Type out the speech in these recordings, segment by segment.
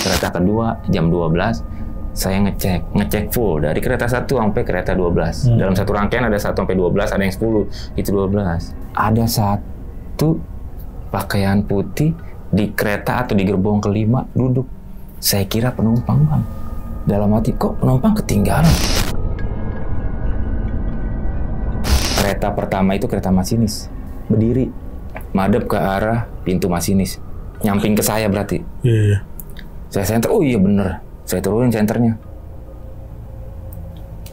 Kereta kedua jam 12 saya ngecek full dari kereta 1 sampai kereta 12. Dalam satu rangkaian ada 1 sampai 12, ada yang 10, itu 12. Ada satu pakaian putih di kereta atau di gerbong kelima duduk. Saya kira penumpang, Bang. Dalam hati, kok penumpang ketinggalan? Kereta pertama itu kereta masinis. Berdiri, madep ke arah pintu masinis. Nyamping ke saya berarti. Iya. Saya senter, oh iya bener. Saya turunin senternya.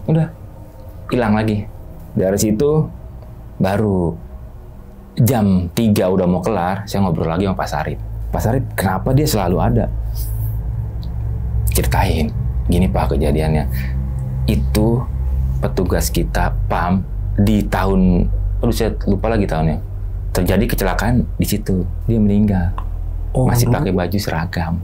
Udah, hilang lagi. Dari situ, baru jam 3 udah mau kelar, saya ngobrol lagi sama Pak Sarip. Pak Sarip, kenapa dia selalu ada? Ceritain, gini Pak kejadiannya. Itu petugas kita PAM di tahun, aduh saya lupa lagi tahunnya. Terjadi kecelakaan di situ, dia meninggal. Masih pakai baju seragam.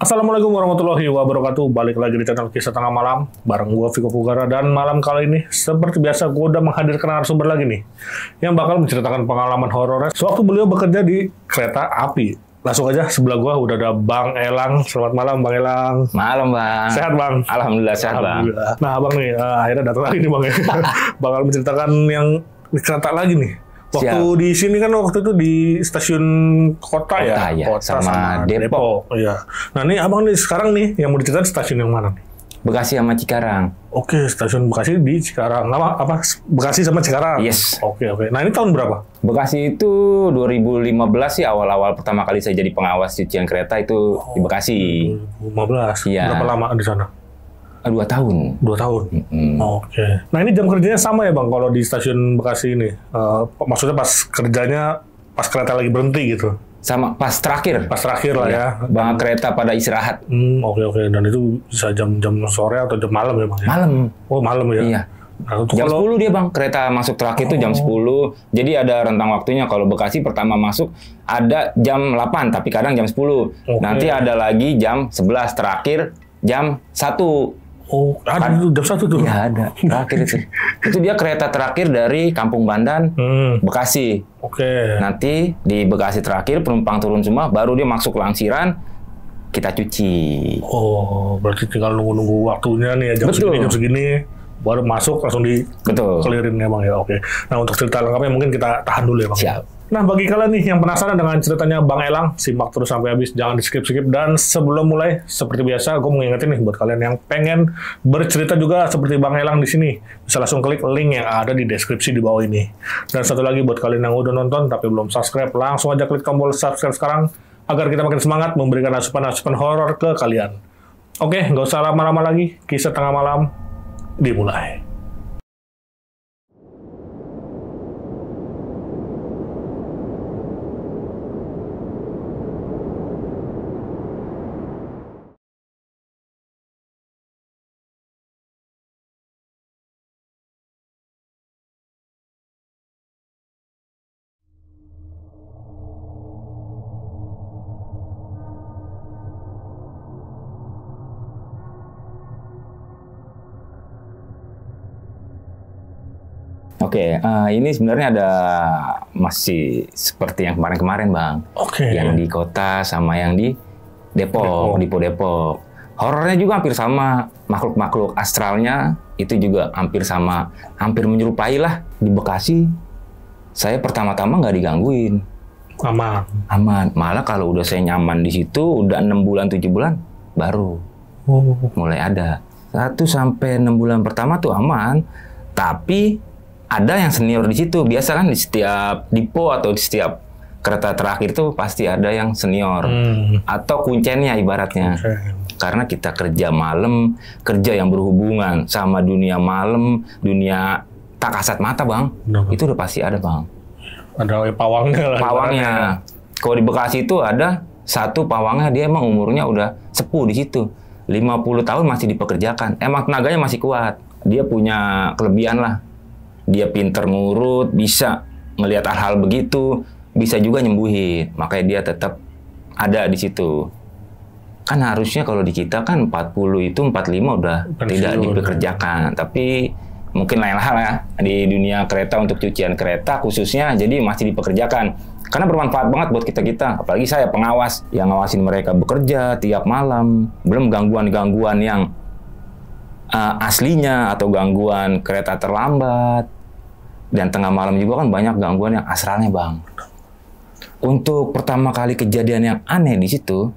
Assalamualaikum warahmatullahi wabarakatuh. Balik lagi di channel Kisah Tengah Malam bareng gue Viko Pugara. Dan malam kali ini seperti biasa gue udah menghadirkan narasumber lagi nih yang bakal menceritakan pengalaman horornya sewaktu beliau bekerja di kereta api. Langsung aja sebelah gue udah ada Bang Elang. Selamat malam Bang Elang. Malam Bang. Sehat Bang? Alhamdulillah sehat Bang. Nah Bang nih akhirnya datang lagi nih Bang ya. Bakal menceritakan yang di kereta lagi nih. Waktu di sini kan waktu itu di stasiun kota ya, kota sama Depok. Iya. Nah ini abang nih sekarang nih yang mau diceritain stasiun yang mana nih? Bekasi sama Cikarang. Oke, stasiun Bekasi di Cikarang. Apa? Bekasi sama Cikarang. Yes. Oke. Nah ini tahun berapa? Bekasi itu 2015 sih awal-awal pertama kali saya jadi pengawas cucian kereta itu di Bekasi. 2015. Iya. Berapa lama di sana? 2 tahun. 2 tahun. Oke. Nah ini jam kerjanya sama ya Bang kalau di stasiun Bekasi ini. Maksudnya pas kerjanya pas kereta lagi berhenti gitu. Sama pas terakhir. Pas terakhir lah ya. Bang kereta pada istirahat. Oke. Dan itu bisa jam sore atau jam malam ya Bang? Ya? Malam. Oh malam ya? Iya. Nah, jam 10 dia Bang, kereta masuk terakhir itu jam 10. Jadi ada rentang waktunya. Kalau Bekasi pertama masuk ada jam 8, tapi kadang jam 10. Nanti ada lagi jam 11 terakhir jam 1. Oh, ada jam 1 tuh? Iya ada, terakhir itu. Itu dia kereta terakhir dari Kampung Bandan, Bekasi. Oke. Nanti di Bekasi terakhir, penumpang turun semua, baru dia masuk Langsiran, kita cuci. Oh, berarti tinggal nunggu waktunya nih ya, jam segini, baru masuk langsung dikelirin ya Bang ya, oke. Nah untuk cerita lengkapnya mungkin kita tahan dulu ya Bang. Siap. Nah bagi kalian nih yang penasaran dengan ceritanya Bang Elang, simak terus sampai habis, jangan di skip-skip. Dan sebelum mulai, seperti biasa, gue mau ngingetin nih buat kalian yang pengen bercerita juga seperti Bang Elang di sini, bisa langsung klik link yang ada di deskripsi di bawah ini. Dan satu lagi buat kalian yang udah nonton tapi belum subscribe, langsung aja klik tombol subscribe sekarang agar kita makin semangat memberikan asupan-asupan horor ke kalian. Oke, nggak usah lama-lama lagi, Kisah Tengah Malam dimulai. Oke, ini sebenarnya ada masih seperti yang kemarin-kemarin Bang. Oke. Yang di kota sama yang di Depok. Depok. Horornya juga hampir sama, makhluk-makhluk astralnya itu juga hampir sama, hampir menyerupai lah. Di Bekasi, saya pertama-tama nggak digangguin. Aman. Malah kalau udah saya nyaman di situ, udah 6 bulan, 7 bulan, baru mulai ada. 1 sampai 6 bulan pertama tuh aman, tapi ada yang senior di situ. Biasa kan di setiap depo atau di setiap kereta terakhir tuh pasti ada yang senior. Atau kuncennya ibaratnya. Karena kita kerja malam, kerja yang berhubungan sama dunia malam, dunia tak kasat mata Bang. Itu udah pasti ada Bang. Ada pawangnya lah. Pawangnya. Kalau di Bekasi itu ada satu pawangnya, dia emang umurnya udah sepuh di situ. 50 tahun masih dipekerjakan. Emang tenaganya masih kuat. Dia punya kelebihan lah. Dia pinter ngurut, bisa ngelihat hal-hal begitu, bisa juga nyembuhin. Makanya dia tetap ada di situ. Kan harusnya kalau di kita kan 40 itu 45 udah tidak dipekerjakan. Tapi mungkin lain hal ya di dunia kereta untuk cucian kereta khususnya, jadi masih dipekerjakan. Karena bermanfaat banget buat kita-kita, apalagi saya pengawas yang ngawasin mereka bekerja tiap malam, belum gangguan-gangguan yang aslinya atau gangguan kereta terlambat. Dan tengah malam juga kan banyak gangguan yang astralnya, Bang. Untuk pertama kali kejadian yang aneh di situ,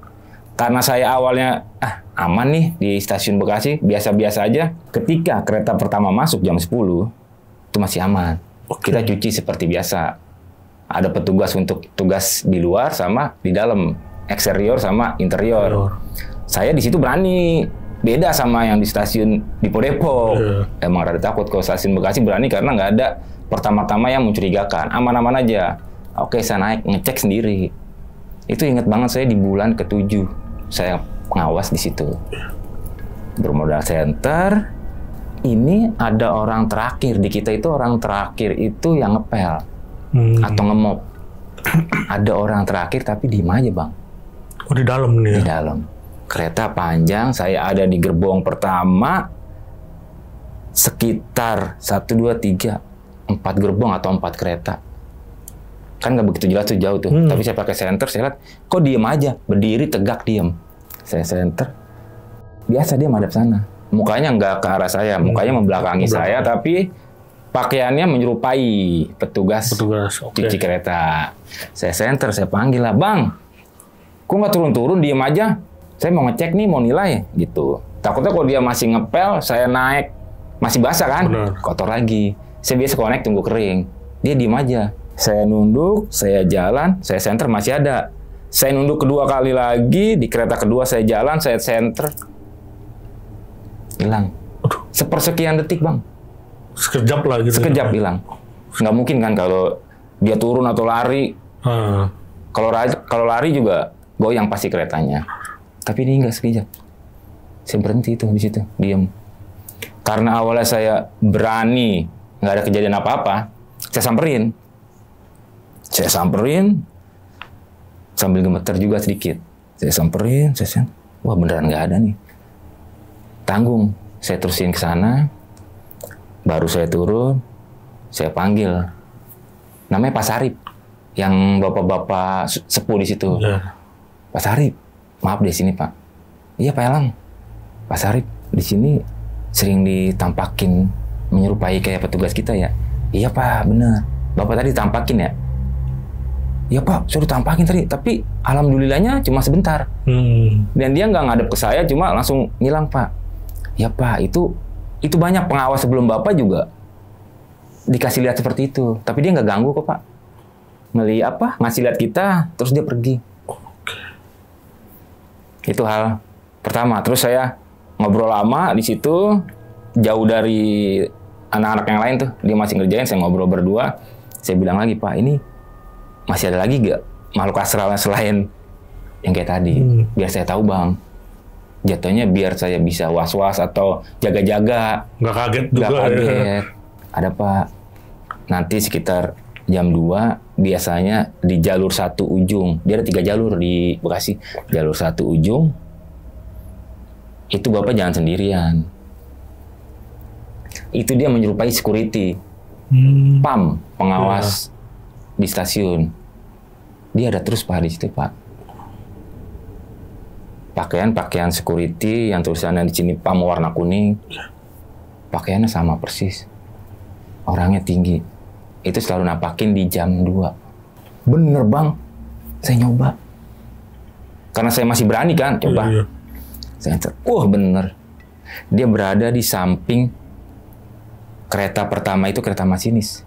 karena saya awalnya aman nih di stasiun Bekasi, biasa-biasa aja. Ketika kereta pertama masuk jam 10, itu masih aman. Kita cuci seperti biasa. Ada petugas untuk tugas di luar sama di dalam, eksterior sama interior. Saya di situ berani, beda sama yang di stasiun Dipo-Depok. Emang rada takut kalau stasiun Bekasi, berani karena nggak ada pertama-tama yang mencurigakan, aman-aman aja. Oke, saya naik ngecek sendiri. Itu ingat banget saya di bulan ke-7 saya pengawas di situ. Bermodal senter. Ini ada orang terakhir di kita itu, orang terakhir itu yang ngepel. Atau ngemop. Ada orang terakhir tapi diem aja, Bang. Oh, di dalam nih ya? Di dalam. Kereta panjang, saya ada di gerbong pertama sekitar 1, 2, 3, 4 gerbong atau 4 kereta. Kan nggak begitu jelas tuh, jauh tuh. Tapi saya pakai senter, saya lihat kok diem aja, berdiri tegak diem. Saya senter, biasa dia madep sana. Mukanya nggak ke arah saya, mukanya membelakangi saya, tapi pakaiannya menyerupai petugas cuci kereta. Saya senter, saya panggil lah, Bang, kok nggak turun-turun, diem aja? Saya mau ngecek nih, mau nilai, gitu. Takutnya kalau dia masih ngepel, saya naik, masih basah kan? Kotor lagi. Saya biasa connect, tunggu kering. Dia diem aja. Saya nunduk, saya jalan, saya senter, masih ada. Saya nunduk kedua kali lagi, di kereta kedua saya jalan, saya senter. Hilang. Sepersekian detik, Bang. Sekejap lah gitu. Sekejap hilang. Nggak mungkin kan kalau dia turun atau lari. Kalau lari juga goyang pasti keretanya. Tapi ini nggak sekejap. Saya berhenti tuh di situ, diam. Karena awalnya saya berani, nggak ada kejadian apa-apa, saya samperin. Sambil gemeter juga sedikit. Saya samperin, wah beneran nggak ada nih. Tanggung, saya terusin ke sana. Baru saya turun, saya panggil. Namanya Pak Sarip, yang bapak-bapak sepuh di situ. Pak Sarip, maaf di sini Pak. Iya Pak Elang. Pak Sarip di sini sering ditampakin menyerupai kayak petugas kita ya. Iya Pak, bener. Bapak tadi tampakin ya. Iya Pak, suruh tampakin tadi. Tapi alhamdulillahnya cuma sebentar. Dan dia nggak ngadep ke saya, cuma langsung ngilang Pak. Ya Pak, itu banyak pengawas sebelum Bapak juga dikasih lihat seperti itu. Tapi dia nggak ganggu kok Pak. Ngasih lihat kita, terus dia pergi. Itu hal pertama. Terus saya ngobrol lama di situ, jauh dari anak-anak yang lain tuh. Dia masih ngerjain, saya ngobrol berdua. Saya bilang lagi, Pak, ini masih ada lagi nggak makhluk astralnya selain yang kayak tadi? Biar saya tahu Bang. Jatuhnya biar saya bisa was-was atau jaga-jaga. Nggak kaget juga. Nggak kaget. Ya. Ada Pak, nanti sekitar jam 2 biasanya di jalur satu ujung. Dia ada 3 jalur di Bekasi. Jalur satu ujung, itu Bapak jangan sendirian. Itu dia menyerupai security. PAM, pengawas di stasiun. Dia ada terus Pak di situ Pak. Pakaian security yang tulisannya di sini PAM warna kuning. Pakaiannya sama persis. Orangnya tinggi. Itu selalu nampakin di jam 2. Bener Bang. Saya nyoba. Karena saya masih berani kan, coba. Saya enter. Bener. Dia berada di samping kereta pertama itu, kereta masinis.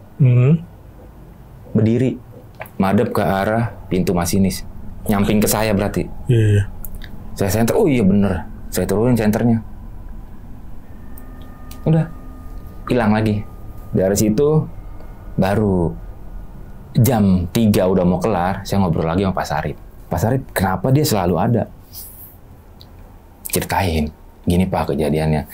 Berdiri. Madep ke arah pintu masinis. Nyamping ke saya berarti. Saya senter, iya bener. Saya turunin senternya. Udah. Hilang lagi. Dari situ, baru jam 3 udah mau kelar, saya ngobrol lagi sama Pak Sarip. Pak Sarip, kenapa dia selalu ada? Ceritain. Gini Pak kejadiannya.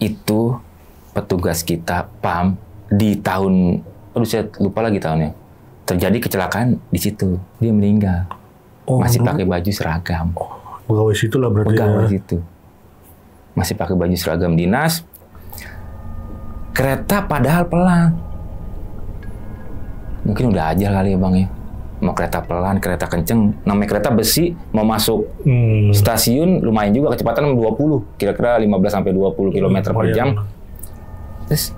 Itu petugas kita, PAM, di tahun, saya lupa lagi tahunnya. Terjadi kecelakaan di situ. Dia meninggal. Masih pakai baju seragam. Pegawai situ lah berarti. Pegawai situ. Masih pakai baju seragam dinas. Kereta padahal pelan. Mungkin udah aja kali ya Bang ya. Mau kereta pelan, kereta kenceng. Namanya kereta besi, mau masuk stasiun lumayan juga, kecepatan 20. Kira-kira 15-20 km per jam. Terus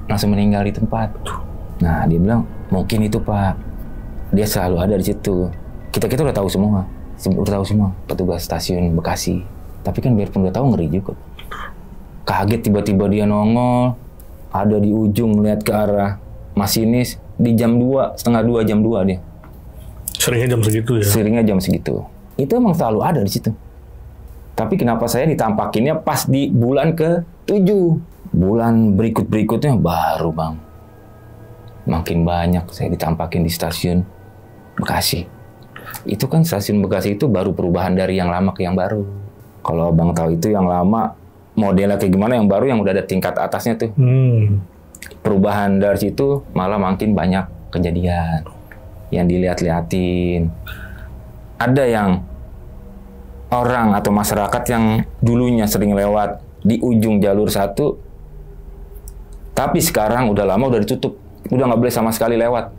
langsung meninggal di tempat. Nah, dia bilang, mungkin itu Pak. Dia selalu ada di situ. Kita udah tahu semua. Udah tahu semua petugas stasiun Bekasi. Tapi kan biarpun udah tahu, ngeri juga. Kaget tiba-tiba dia nongol, ada di ujung lihat ke arah masinis di jam 2, setengah 2, jam 2 dia. Seringnya jam segitu ya? Seringnya jam segitu. Itu emang selalu ada di situ. Tapi kenapa saya ditampakinnya pas di bulan ke-7? Bulan berikut-berikutnya baru Bang. Makin banyak saya ditampakin di stasiun Bekasi. Itu kan stasiun Bekasi itu baru perubahan dari yang lama ke yang baru. Kalau Bang tahu itu yang lama modelnya kayak gimana, yang baru yang udah ada tingkat atasnya tuh. Perubahan dari situ malah makin banyak kejadian yang dilihat-liatin. Ada yang orang atau masyarakat yang dulunya sering lewat di ujung jalur 1, tapi sekarang udah lama udah ditutup, udah nggak boleh sama sekali lewat.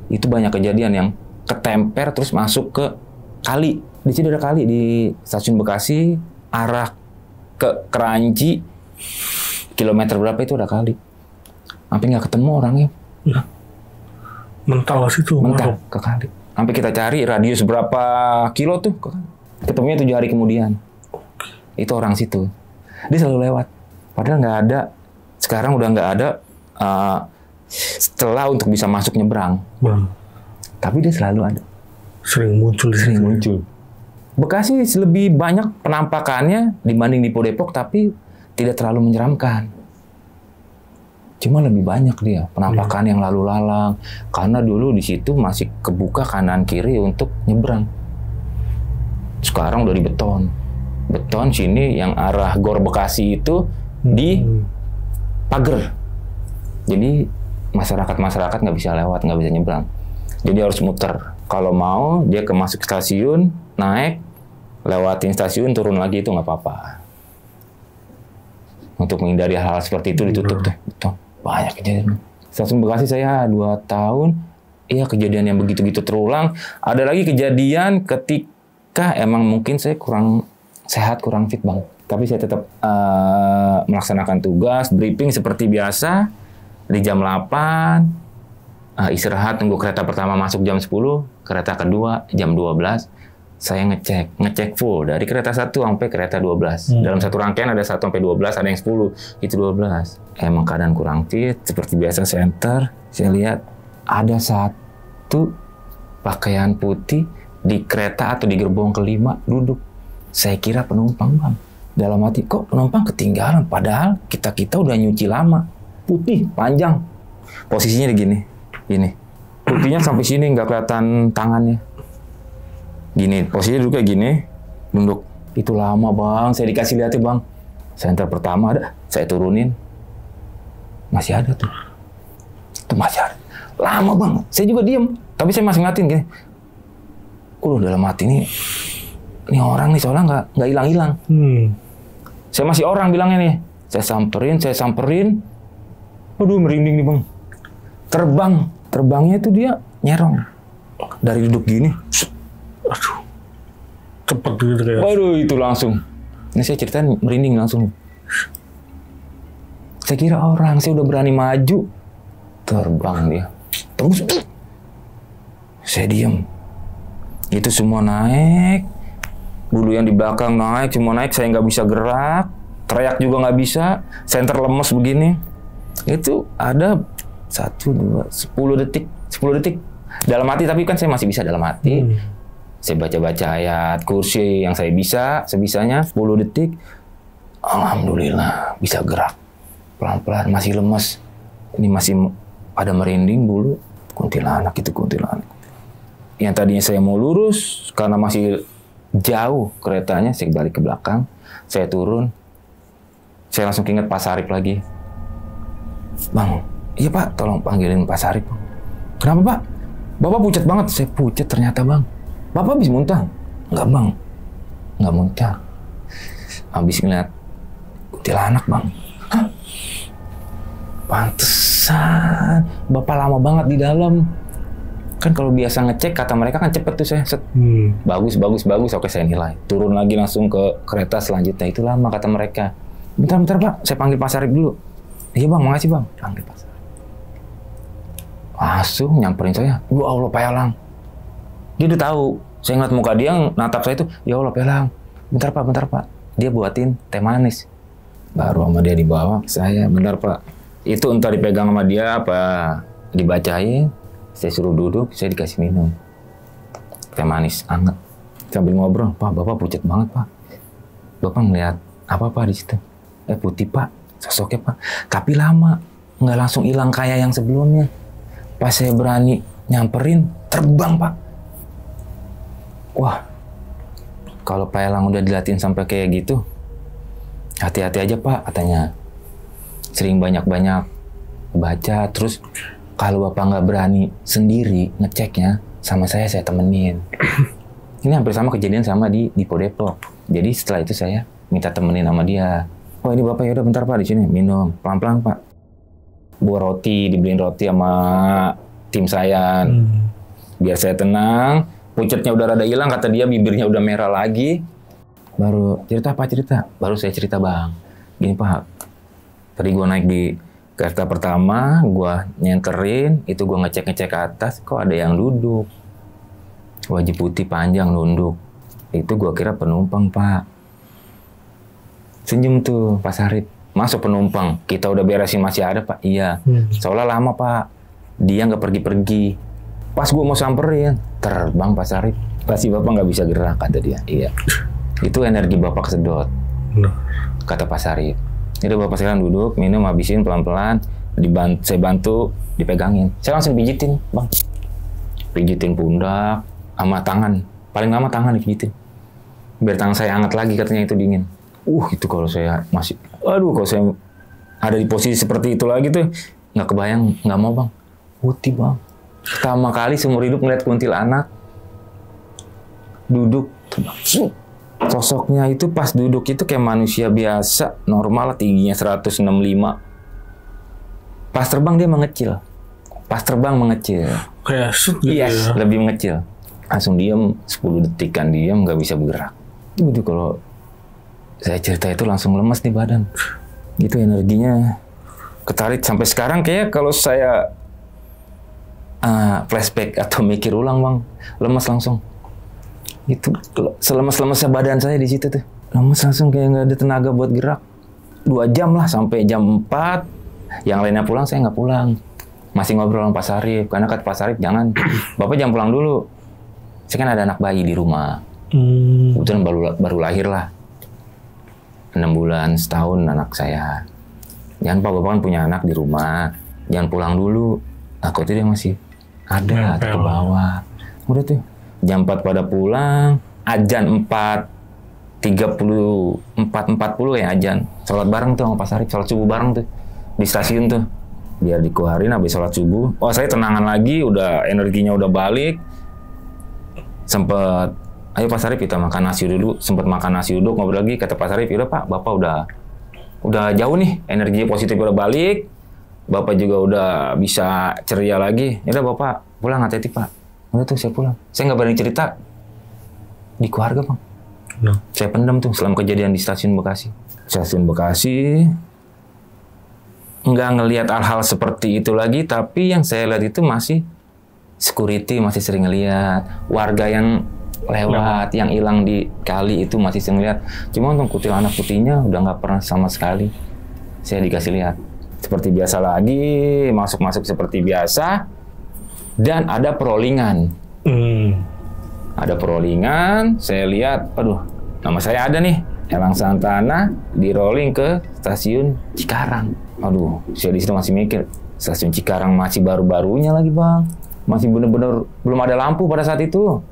Itu banyak kejadian yang ketemper terus masuk ke kali. Di sini ada kali di stasiun Bekasi, arah ke Keranji, kilometer berapa itu ada kali. Sampai nggak ketemu orangnya. Mental situ. Mental ke kali. Sampai kita cari radius berapa kilo tuh. Ketemunya 7 hari kemudian. Itu orang situ. Dia selalu lewat. Padahal nggak ada. Sekarang udah nggak ada setelah untuk bisa masuk nyebrang. Tapi dia selalu ada. Sering muncul. Bekasi lebih banyak penampakannya dibanding Dipo Depok, tapi tidak terlalu menyeramkan. Cuma lebih banyak dia penampakan yang lalu lalang, karena dulu di situ masih kebuka kanan kiri untuk nyebrang. Sekarang udah dibeton. Beton sini yang arah Gor Bekasi itu di pagar. Jadi masyarakat nggak bisa lewat, nggak bisa nyebrang. Jadi harus muter. Kalau mau dia ke masuk stasiun, naik, lewatin stasiun, turun lagi, itu nggak apa-apa. Untuk menghindari hal-hal seperti itu ditutup tuh. Betul. Banyak kejadian. Stasiun Bekasi saya 2 tahun, iya kejadian yang begitu-gitu terulang. Ada lagi kejadian ketika emang mungkin saya kurang sehat, kurang fit Bang. Tapi saya tetap melaksanakan tugas, briefing seperti biasa. Di jam 8, istirahat, tunggu kereta pertama masuk jam 10, kereta kedua jam 12. Saya ngecek full dari kereta 1 sampai kereta 12. Dalam satu rangkaian ada 1 sampai 12, ada yang 10, itu 12. Emang keadaan kurang fit, seperti biasa center. Saya lihat ada satu pakaian putih di kereta atau di gerbong kelima duduk. Saya kira penumpang Bang. Dalam hati, kok penumpang ketinggalan? Padahal kita udah nyuci lama. Putih, panjang. Posisinya gini. Putihnya sampai sini, nggak kelihatan tangannya. Gini, posisinya duduk kayak gini, nunduk. Itu lama Bang, saya dikasih lihatnya Bang. Senter pertama ada, saya turunin. Masih ada tuh. Itu masih ada. Lama Bang, saya juga diem. Tapi saya masih ngatin gini. Dalam hati ini orang nih soalnya nggak hilang-hilang. Saya masih orang bilangnya nih. Saya samperin. Aduh, merinding nih Bang. Terbangnya itu dia nyerong. Dari duduk gini. Aduh. Cepet gitu kayak. Waduh, itu langsung. Ini saya ceritain merinding langsung. Saya kira orang, saya udah berani maju. Terbang dia. Terus. Saya diem. Itu semua naik. Bulu yang di belakang naik, semua naik. Saya nggak bisa gerak. Teriak juga nggak bisa. Senter lemes begini. Itu ada 1, 2, 10 detik. Dalam hati, tapi kan saya masih bisa dalam hati. Saya baca-baca ayat kursi yang saya bisa, sebisanya 10 detik. Alhamdulillah, bisa gerak. Pelan-pelan, masih lemes. Ini masih ada merinding bulu. Kuntilanak. Yang tadinya saya mau lurus, karena masih jauh keretanya, saya balik ke belakang. Saya turun. Saya langsung ingat Pak Sarip lagi. Bang, iya Pak, tolong panggilin Pak Sarip. Kenapa Pak? Bapak pucat banget. Saya pucat ternyata Bang. Bapak habis muntah? Enggak Bang, enggak muntah. Habis ngeliat kuntilanak Bang. Hah? Pantesan Bapak lama banget di dalam. Kan kalau biasa ngecek kata mereka kan cepet tuh saya. Set. Bagus. Oke saya nilai. Turun lagi langsung ke kereta selanjutnya. Itu lama kata mereka. Bentar Pak, saya panggil Pak Sarip dulu. Iya Bang, makasih Bang. Panggil Pak Sarip. Langsung nyamperin saya. Ya Allah Pak Elang. Dia udah tahu. Saya ngeliat muka dia natap saya itu. Ya Allah Pak Elang. Bentar Pak. Dia buatin teh manis. Baru sama dia dibawa ke saya. Bentar Pak. Itu entah dipegang sama dia apa dibacain. Saya suruh duduk, saya dikasih minum. Teh manis, anget. Sambil ngobrol, Pak, Bapak pucat banget, Pak. Bapak ngeliat apa Pak di situ? Putih, Pak. Sosoknya, Pak. Tapi lama. Nggak langsung hilang kayak yang sebelumnya. Pas saya berani nyamperin, terbang, Pak. Wah, kalau Pak Elang udah dilatih sampai kayak gitu, hati-hati aja, Pak, katanya. Sering banyak-banyak baca, terus kalau Bapak nggak berani sendiri ngeceknya, sama saya temenin. Ini hampir sama kejadian sama di Dipo Depok. Jadi setelah itu saya minta temenin sama dia. Oh ini Bapak, yaudah bentar Pak di sini minum pelan-pelan Pak. Buat roti, dibeliin roti sama tim saya. Biar saya tenang. Pucetnya udah rada hilang, kata dia bibirnya udah merah lagi. Baru cerita. Baru saya cerita Bang. Gini Pak, tadi gue naik di kereta pertama, gua nyenterin, itu gua ngecek ke atas, kok ada yang duduk. Wajah putih panjang nunduk. Itu gua kira penumpang, Pak. Senyum tuh Pak Sarip. Masuk penumpang, kita udah beresin masih ada, Pak. Iya. Soalnya lama, Pak. Dia nggak pergi-pergi. Pas gua mau samperin, terbang Pak Sarip. Pasti Bapak nggak bisa gerak, kata dia. Iya. Itu energi Bapak kesedot. Kata Pak Sarip. Jadi Bapak sekarang duduk, minum, habisin pelan-pelan, saya bantu, dipegangin. Saya langsung pijitin, Bang. Pijitin pundak, sama tangan. Paling lama tangan dipijitin. Biar tangan saya hangat lagi, katanya itu dingin. Itu kalau saya masih, kalau saya ada di posisi seperti itu lagi tuh, nggak kebayang, nggak mau Bang. Putih Bang. Pertama kali seumur hidup ngeliat kuntilanak, duduk, sosoknya itu pas duduk itu kayak manusia biasa, normal, tingginya 165. Pas terbang dia mengecil. Kayak shoot gitu ya? Lebih mengecil. Langsung diem, 10 detikan diem, nggak bisa bergerak. Itu kalau saya cerita itu langsung lemas di badan. Gitu energinya. Ketarik sampai sekarang kayak kalau saya flashback atau mikir ulang Bang, lemas langsung. Itu selemas-lemesnya badan saya di situ tuh. Lemes langsung kayak nggak ada tenaga buat gerak. 2 jam lah sampai jam 4. Yang lainnya pulang, saya nggak pulang. Masih ngobrol sama Pak Sarip. Karena kata Pak Sarip, jangan. Bapak jangan pulang dulu. Saya kan ada anak bayi di rumah. Kebetulan baru lahir lah. 6 bulan, setahun anak saya. Jangan Pak, Bapak kan punya anak di rumah. Jangan pulang dulu. Takutnya dia masih ada ke bawah. Udah tuh. Jam 4 pada pulang, ajan 4.40 ya ajan. Sholat bareng tuh sama Pak Sarip, sholat subuh bareng tuh. Di stasiun tuh. Biar dikeluarin habis sholat subuh. Oh saya tenangan lagi, udah energinya udah balik. Sempet, ayo Pak Sarip kita makan nasi dulu. Sempet makan nasi uduk, ngobrol lagi. Kata Pak Sarip, yaudah Pak, Bapak udah jauh nih. Energinya positif udah balik. Bapak juga udah bisa ceria lagi. Yaudah Bapak pulang, hati-hati Pak. Udah tuh saya pulang. Saya nggak berani cerita di keluarga Bang. Saya pendam tuh selama kejadian di stasiun Bekasi. Stasiun Bekasi nggak ngelihat hal-hal seperti itu lagi, tapi yang saya lihat itu masih security, masih sering ngelihat warga yang lewat, yang hilang di kali itu masih sering lihat. Cuma untuk kuntilanak putihnya udah nggak pernah sama sekali. Saya dikasih lihat seperti biasa lagi, masuk seperti biasa. Dan ada perolingan. Ada perolingan, saya lihat, nama saya ada nih. Elang Santana di rolling ke stasiun Cikarang. Saya di situ masih mikir, stasiun Cikarang masih baru-barunya lagi Bang. Masih bener-bener belum ada lampu pada saat itu.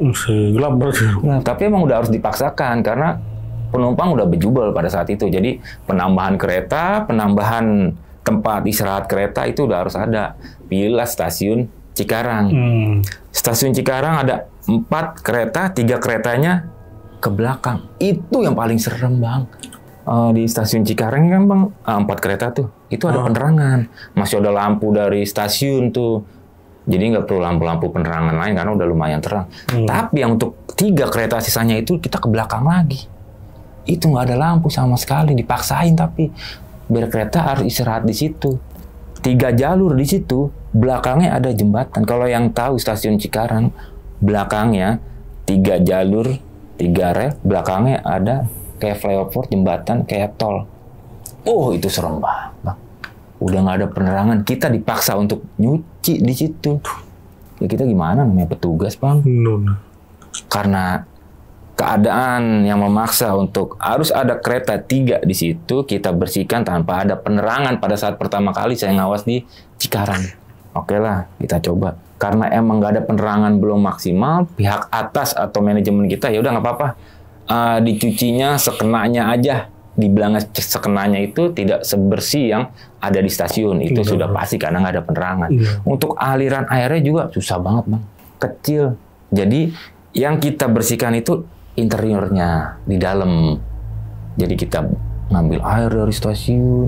Masih gelap berarti. Nah, tapi emang udah harus dipaksakan karena penumpang udah bejubel pada saat itu. Jadi penambahan kereta, penambahan tempat istirahat kereta itu udah harus ada. Pilihlah stasiun Cikarang. Stasiun Cikarang ada 4 kereta, 3 keretanya ke belakang. Itu yang paling serem Bang. Di stasiun Cikarang kan Bang, 4 kereta tuh. itu ada penerangan. Masih ada lampu dari stasiun tuh. Jadi nggak perlu lampu-lampu penerangan lain karena udah lumayan terang. Tapi yang untuk 3 kereta sisanya itu kita ke belakang lagi. Itu nggak ada lampu sama sekali, dipaksain tapi biar kereta harus istirahat di situ. 3 jalur di situ, belakangnya ada jembatan. Kalau yang tahu stasiun Cikarang, belakangnya 3 jalur, 3 rel, belakangnya ada kayak flyover, jembatan, kayak tol. Oh, itu serem banget, Bang. Udah nggak ada penerangan, kita dipaksa untuk nyuci di situ. Ya kita gimana namanya petugas, Bang? Karena keadaan yang memaksa untuk harus ada kereta 3 di situ, kita bersihkan tanpa ada penerangan pada saat pertama kali saya ngawas di Cikarang. Oke lah, kita coba. Karena emang nggak ada penerangan belum maksimal, pihak atas atau manajemen kita ya udah nggak apa-apa, dicucinya sekenanya aja. Dibilang sekenanya itu tidak sebersih yang ada di stasiun, itu sudah pasti karena nggak ada penerangan. Untuk aliran airnya juga susah banget, Bang, kecil. Jadi yang kita bersihkan itu interiornya di dalam. Jadi kita ngambil air dari stasiun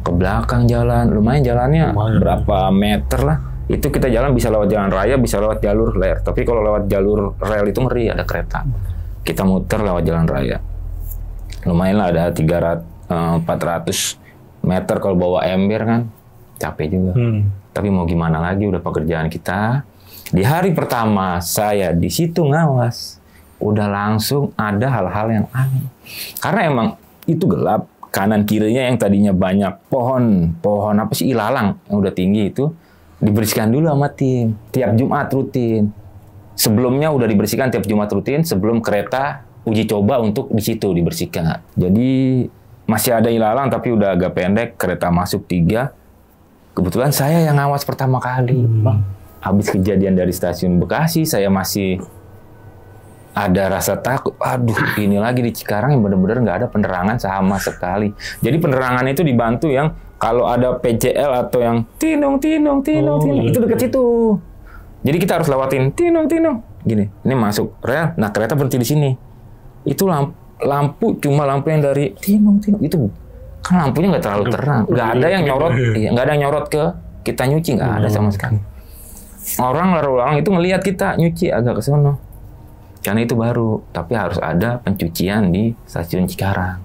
ke belakang jalan, lumayan jalannya berapa meter lah. Itu kita jalan bisa lewat jalan raya, bisa lewat jalur ler. Tapi kalau lewat jalur rel itu ngeri, ada kereta. Kita muter lewat jalan raya. Lumayan lah, ada 400 meter kalau bawa ember kan, capek juga. Tapi mau gimana lagi, udah pekerjaan kita. Di hari pertama saya di situ ngawas, udah langsung ada hal-hal yang aneh. Karena emang itu gelap, kanan kirinya yang tadinya banyak pohon apa sih, ilalang yang udah tinggi itu dibersihkan dulu sama tim. Tiap Jumat rutin. Sebelumnya udah dibersihkan tiap Jumat rutin sebelum kereta uji coba untuk di situ dibersihkan. Jadi masih ada ilalang tapi udah agak pendek, kereta masuk 3. Kebetulan saya yang ngawas pertama kali, Bang. Habis kejadian dari stasiun Bekasi, saya masih ada rasa takut. Aduh, ini lagi di Cikarang yang benar-benar nggak ada penerangan sama sekali. Jadi penerangan itu dibantu yang kalau ada PCL atau yang tinung, itu dekat situ. Jadi kita harus lewatin tinung. Gini, ini masuk rel, nah kereta berhenti di sini. Itu lampu cuma lampu yang dari tinung itu kan lampunya nggak terlalu terang, nggak ada yang nyorot, nggak ada yang nyorot ke kita nyuci, nggak ada sama sekali. Orang lalu lalang itu ngelihat kita nyuci agak ke sono, karena itu baru, tapi harus ada pencucian di stasiun Cikarang.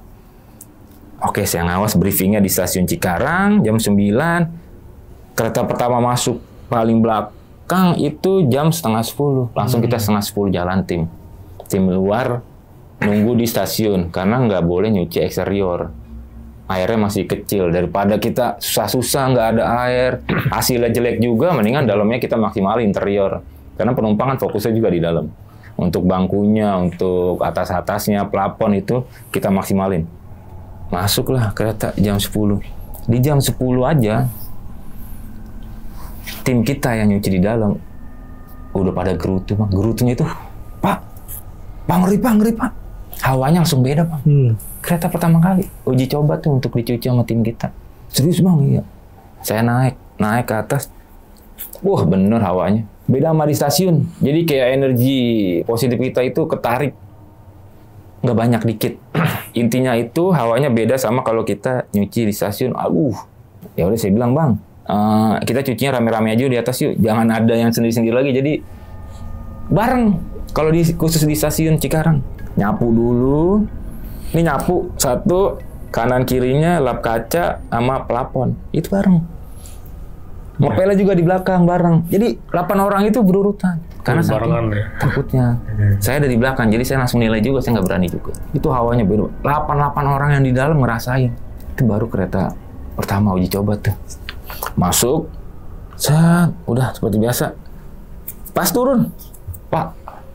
Oke, saya ngawas briefingnya di stasiun Cikarang jam 9, kereta pertama masuk paling belakang itu jam 9:30, langsung kita 9:30 jalan tim luar nunggu di stasiun karena nggak boleh nyuci eksterior, airnya masih kecil. Daripada kita susah-susah nggak ada air, hasilnya jelek juga, mendingan dalamnya kita maksimalin interior karena penumpang kan fokusnya juga di dalam. Untuk bangkunya, untuk atas-atasnya, plafon itu kita maksimalin. Masuklah kereta jam 10. Di jam 10 aja tim kita yang nyuci di dalam udah pada gerutu, Bang. Gerutunya itu, Pak ngeri Pak. Hawanya langsung beda, Bang. Kereta pertama kali uji coba tuh untuk dicuci sama tim kita. Serius, Bang? Iya. Saya naik ke atas. Wah, bener hawanya. Beda sama di stasiun. Jadi kayak energi positif kita itu ketarik. Nggak banyak, dikit. Intinya itu hawanya beda sama kalau kita nyuci di stasiun. Ya udah saya bilang, Bang, kita cucinya rame-rame aja di atas yuk. Jangan ada yang sendiri-sendiri lagi. Jadi bareng. Kalau khusus di stasiun Cikarang. Nyapu dulu. Ini nyapu satu, kanan kirinya lap kaca sama plafon. Itu bareng. Ngepelnya juga di belakang bareng. Jadi 8 orang itu berurutan. Karena takutnya. Saya ada di belakang, jadi saya langsung nilai juga, saya nggak berani juga. Itu hawanya beda. 8 orang yang di dalam ngerasain. Itu baru kereta pertama uji coba tuh. Masuk, udah seperti biasa. Pas turun, Pak,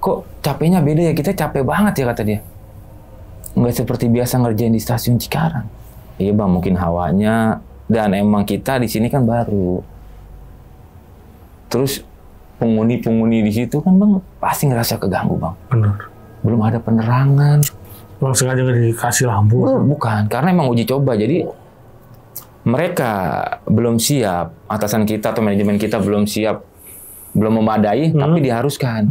kok capeknya beda ya? Kita capek banget ya, kata dia. Nggak seperti biasa ngerjain di stasiun Cikarang. Iya, Bang, mungkin hawanya, dan emang kita di sini kan baru. Terus penghuni di situ kan, Bang, pasti ngerasa keganggu, Bang. Benar. Belum ada penerangan. Bang, sengaja nggak dikasih lampu? Bukan, karena emang uji coba. Jadi mereka belum siap, atasan kita atau manajemen kita belum siap, belum memadai, tapi diharuskan.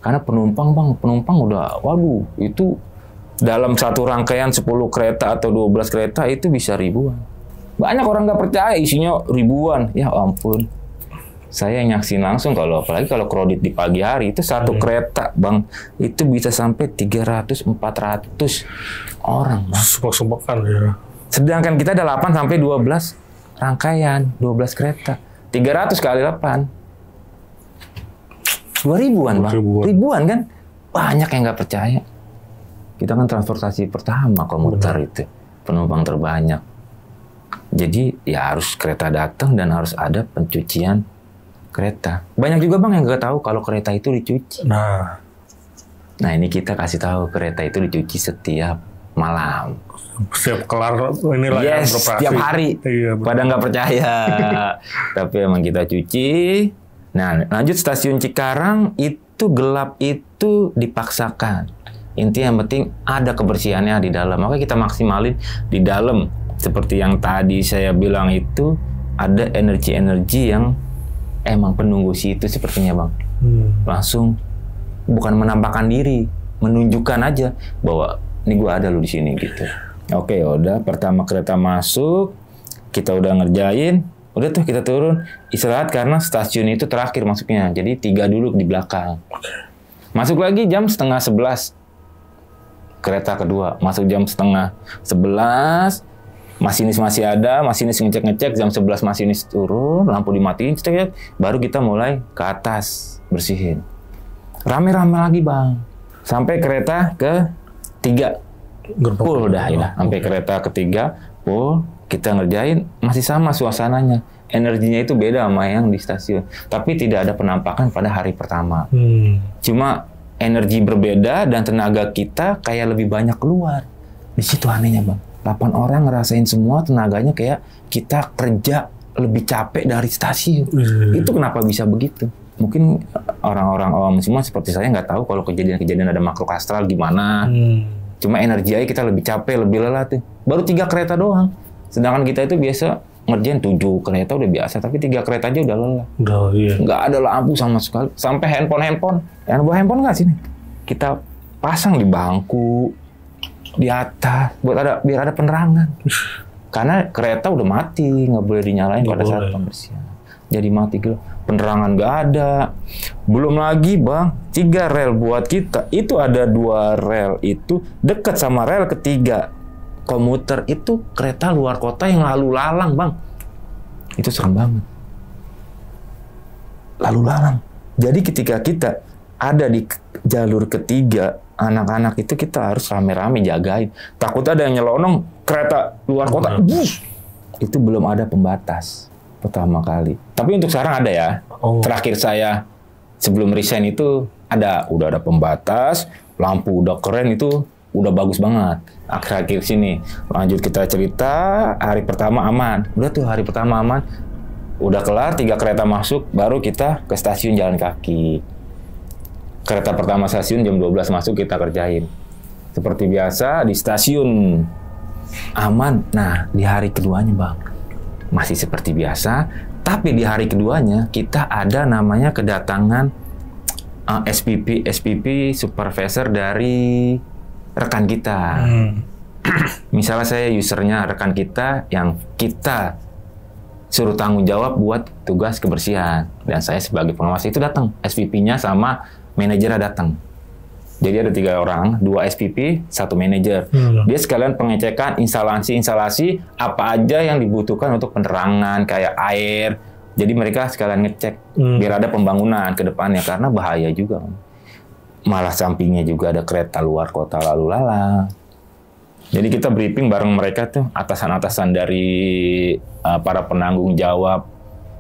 Karena penumpang udah, waduh, itu dalam satu rangkaian 10 kereta atau 12 kereta itu bisa ribuan. Banyak orang nggak percaya, isinya ribuan. Ya ampun. Saya nyaksiin langsung apalagi kalau kredit di pagi hari itu satu kereta, Bang, itu bisa sampai 300-400 orang, Bang. Sumpah-sumpahkan ya. Sedangkan kita ada 8 sampai 12 rangkaian, 12 kereta. 300 kali 8. 2.000-an, Bang. Ribuan kan? Banyak yang nggak percaya. Kita kan transportasi pertama komuter itu. Penumpang terbanyak. Jadi ya harus kereta datang dan harus ada pencucian kereta. Banyak juga, Bang, yang nggak tahu kalau kereta itu dicuci. Nah ini kita kasih tahu kereta itu dicuci setiap malam. Setiap kelar inilah yang beroperasi. Setiap hari. Iya, pada nggak percaya. Tapi emang kita cuci. Nah, lanjut stasiun Cikarang itu gelap itu dipaksakan. Intinya yang penting ada kebersihannya di dalam. Makanya kita maksimalin di dalam. Seperti yang tadi saya bilang itu ada energi-energi yang emang penunggu situ sepertinya, Bang. Langsung bukan menampakkan diri, menunjukkan aja bahwa ini gua ada lu di sini gitu. Oke, udah pertama kereta masuk, kita udah ngerjain, udah tuh kita turun istirahat karena stasiun itu terakhir masuknya. Jadi 3 dulu di belakang. Masuk lagi jam 10:30 kereta kedua, masuk jam 10:30. Masinis masih ada, masinis ngecek-ngecek, jam 11 masinis turun, lampu dimatiin, baru kita mulai ke atas bersihin. Rame-rame lagi, Bang. Sampai kereta ke-3. Full udah. Sampai kereta ke-3, full. Kita ngerjain, masih sama suasananya. Energinya itu beda sama yang di stasiun. Tapi tidak ada penampakan pada hari pertama. Cuma energi berbeda dan tenaga kita kayak lebih banyak keluar. Di situ anehnya, Bang. 8 orang ngerasain semua tenaganya kayak kita kerja lebih capek dari stasiun. Itu kenapa bisa begitu? Mungkin orang-orang awam semua seperti saya nggak tahu kalau kejadian-kejadian ada makhluk astral gimana. Cuma energi aja kita lebih capek, lebih lelah tuh. Baru 3 kereta doang. Sedangkan kita itu biasa ngerjain 7 kereta udah biasa, tapi 3 kereta aja udah lelah. Nggak ada lampu sama sekali. Sampai handphone. Yang bawa handphone nggak sini? Kita pasang di bangku, di atas, biar ada penerangan. Karena kereta udah mati, nggak boleh dinyalain pada saat pembersihan. Jadi mati gitu. Penerangan nggak ada. Belum lagi, Bang, 3 rel buat kita. Itu ada 2 rel itu dekat sama rel ketiga. Komuter itu kereta luar kota yang lalu lalang, Bang. Itu serem banget. Lalu lalang. Jadi ketika kita ada di jalur ketiga, anak-anak itu kita harus rame-rame jagain. Takut ada yang nyelonong kereta luar kota. Itu belum ada pembatas pertama kali. Tapi untuk sekarang ada ya. Terakhir saya sebelum resign itu udah ada pembatas, lampu udah keren itu, udah bagus banget. Akhir-akhir sini lanjut kita cerita, hari pertama aman. Udah tuh hari pertama aman. Udah kelar, 3 kereta masuk, baru kita ke stasiun jalan kaki. Kereta pertama stasiun jam 12 masuk kita kerjain. Seperti biasa di stasiun aman. Nah, di hari keduanya, Bang, masih seperti biasa. Tapi di hari keduanya kita ada namanya kedatangan SPP supervisor dari rekan kita. Misalnya saya usernya rekan kita yang kita suruh tanggung jawab buat tugas kebersihan. Dan saya sebagai pengawas itu datang. SPP-nya sama manajernya datang. Jadi ada 3 orang, 2 SPP, 1 manajer. Dia sekalian pengecekan instalasi apa aja yang dibutuhkan untuk penerangan kayak air. Jadi mereka sekalian ngecek biar ada pembangunan ke depannya karena bahaya juga. Malah sampingnya juga ada kereta luar kota lalu lalang. Jadi kita briefing bareng mereka tuh atasan-atasan dari para penanggung jawab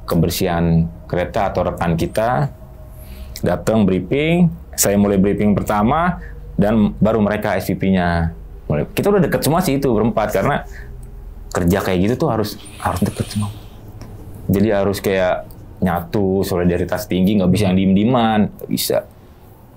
kebersihan kereta atau rekan kita. Datang briefing, saya mulai briefing pertama, dan baru mereka SPP-nya. Kita udah deket semua sih itu berempat, karena kerja kayak gitu tuh harus deket semua. Jadi harus kayak nyatu, solidaritas tinggi, nggak bisa yang diem-dieman, nggak bisa.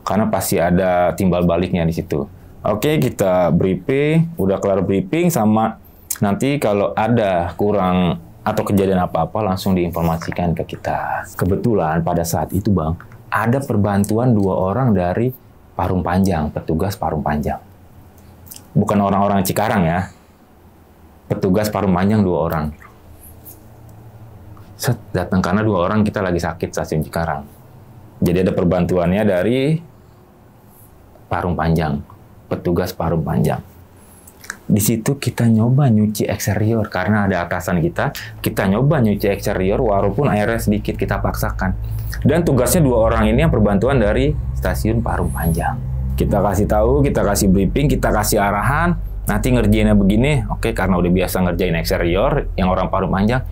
Karena pasti ada timbal baliknya di situ. Oke, kita briefing, udah kelar briefing, sama nanti kalau ada kurang atau kejadian apa-apa langsung diinformasikan ke kita. Kebetulan pada saat itu, Bang, ada perbantuan 2 orang dari Parung Panjang, petugas Parung Panjang. Bukan orang-orang Cikarang ya. Petugas Parung Panjang 2 orang. Set, datang karena 2 orang kita lagi sakit stasiun Cikarang. Jadi ada perbantuannya dari Parung Panjang, petugas Parung Panjang. Di situ kita nyoba nyuci eksterior karena ada atasan kita nyoba nyuci eksterior walaupun airnya sedikit kita paksakan. Dan tugasnya 2 orang ini yang perbantuan dari stasiun Parung Panjang. Kita kasih tahu, kita kasih briefing, kita kasih arahan, nanti ngerjainnya begini, oke, karena udah biasa ngerjain eksterior yang orang Parung Panjang.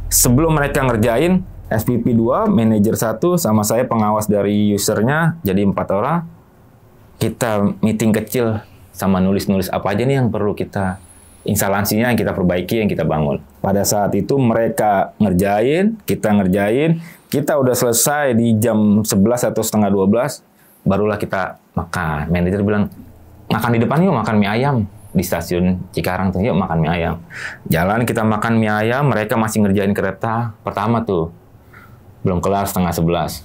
Sebelum mereka ngerjain, SPP 2, manajer 1, sama saya pengawas dari usernya, jadi 4 orang. Kita meeting kecil sama nulis-nulis apa aja nih yang perlu kita, instalasinya yang kita perbaiki, yang kita bangun. Pada saat itu mereka ngerjain, kita udah selesai di jam 11 atau setengah 12, barulah kita makan. Manajer bilang, makan di depan yuk, makan mie ayam. Di stasiun Cikarang tuh, yuk makan mie ayam. Jalan kita makan mie ayam, mereka masih ngerjain kereta pertama tuh. Belum kelar setengah 11.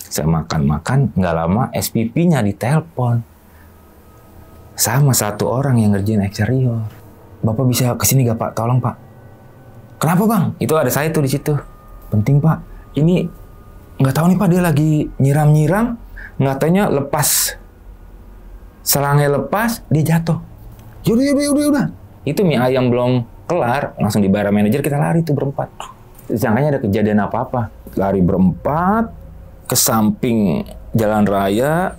Saya makan, nggak lama SPP-nya ditelepon. Sama 1 orang yang ngerjain eksterior. Bapak bisa kesini gak Pak? Tolong Pak. Kenapa Bang? Itu ada saya tuh di situ. Penting Pak. Ini nggak tahu nih Pak, dia lagi nyiram-nyiram, nggak taunya lepas. Selangnya lepas, dia jatuh. Yaudah. Itu mie ayam belum kelar, langsung dibayar manajer, kita lari tuh berempat. Sangkanya ada kejadian apa-apa. Lari berempat, ke samping jalan raya,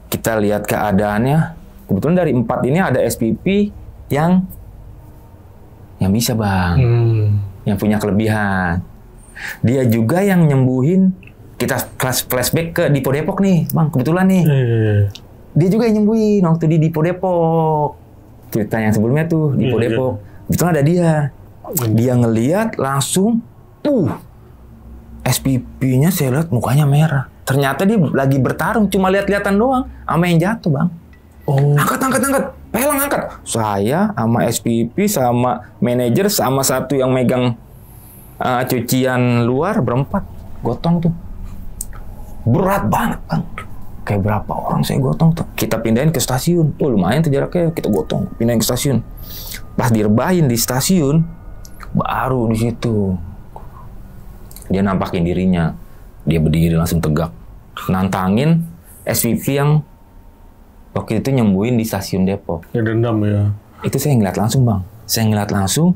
kita lihat keadaannya. Kebetulan dari 4 ini ada SPP yang bisa Bang. Yang punya kelebihan. Dia juga yang nyembuhin, kita flashback ke Dipo Depok nih Bang, kebetulan nih. Dia juga yang nyembuhin waktu di Dipo Depok. Cerita yang sebelumnya tuh di Depok. Betul ada dia. Dia ngeliat langsung, SPP-nya saya lihat mukanya merah. Ternyata dia lagi bertarung, cuma lihat-lihatan doang sama yang jatuh Bang. Angkat. Pelang angkat. Saya sama SPP sama manajer sama 1 yang megang cucian luar berempat. Gotong tuh. Berat banget Bang. Kayak berapa orang saya gotong tuh. Kita pindahin ke stasiun. Lumayan tuh jaraknya, kita gotong, pindahin ke stasiun. Pas direbahin di stasiun, baru di situ dia nampakin dirinya. Dia berdiri langsung tegak. Nantangin SPP yang waktu itu nyembuhin di stasiun Depok. Ya dendam ya. Itu saya ngeliat langsung Bang. Saya ngeliat langsung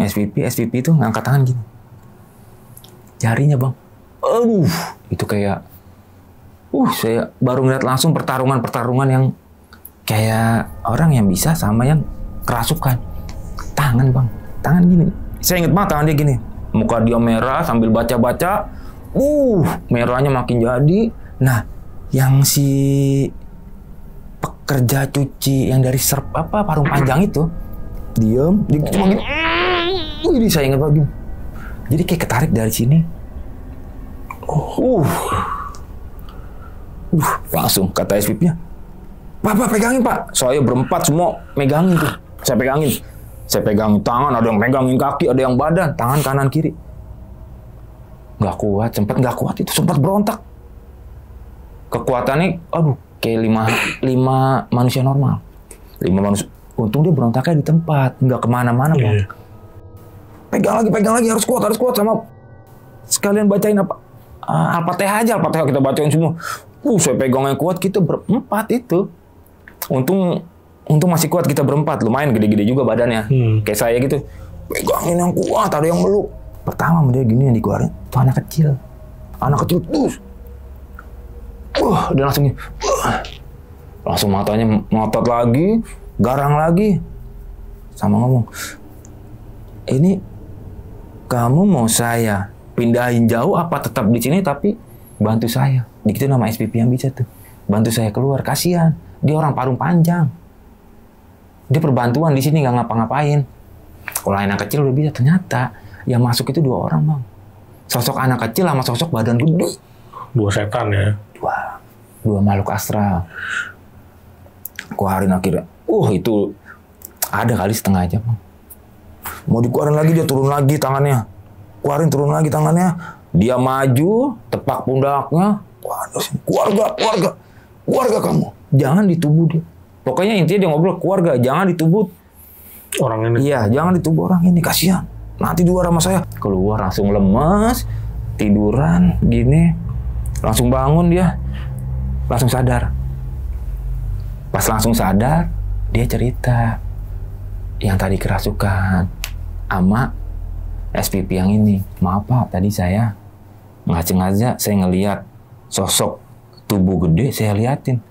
SPP itu ngangkat tangan gini. Jarinya Bang. Itu kayak saya baru ngeliat langsung pertarungan yang kayak orang yang bisa sama yang kerasukan. Tangan Bang, tangan gini. Saya inget banget tangan dia gini. Muka dia merah sambil baca-baca. Merahnya makin jadi. Nah, yang si pekerja cuci yang dari Parung Panjang itu, dia cuma gini. Ini saya inget banget. Jadi kayak ketarik dari sini. Langsung kata SPP-nya, Pak pegangin Pak. Saya berempat semua megangin tuh. Saya pegangin tangan, ada yang megangin kaki, ada yang badan, tangan kanan kiri. Nggak kuat itu, sempat berontak. Kekuatannya, kayak 5 manusia normal. 5 manusia. Untung dia berontaknya di tempat, nggak kemana-mana Bang. Pegang lagi, harus kuat sama sekalian bacain apa? Al-Fatihah aja, Al-Fatihah kita bacain semua. Saya pegang yang kuat, kita berempat itu. Untung masih kuat kita berempat, lumayan gede-gede juga badannya. Kayak saya gitu. Pegangin yang kuat, ada yang meluk. Pertama dia gini yang dikeluarin, itu anak kecil terus. Dia langsung langsung matanya ngotot lagi, garang lagi. Sama ngomong, ini kamu mau saya pindahin jauh apa tetap di sini tapi bantu saya. Gitu nama SPP yang bisa tuh. Bantu saya keluar, kasihan. Dia orang Parung Panjang. Dia perbantuan di sini nggak ngapa-ngapain. Kalau anak kecil udah bisa, ternyata yang masuk itu 2 orang Bang. Sosok anak kecil sama sosok badan gede. 2 setan ya. 2 makhluk astral. Keluarin akhirnya. Itu ada kali setengah jam Bang. Mau dikeluarin lagi, dia turun lagi tangannya. Turun lagi tangannya. Dia maju, tepak pundaknya. Keluarga kamu. Jangan ditubuh dia. Pokoknya intinya dia ngobrol, keluarga, jangan ditubuh orang ini. Iya, jangan ditubuh orang ini, kasihan. nanti tidur sama saya. Keluar langsung lemes, tiduran gini, langsung bangun dia, langsung sadar. Pas langsung sadar, dia cerita yang tadi kerasukan sama SPP yang ini. Maaf Pak, tadi saya nggak sengaja saya ngelihat sosok tubuh gede, saya liatin.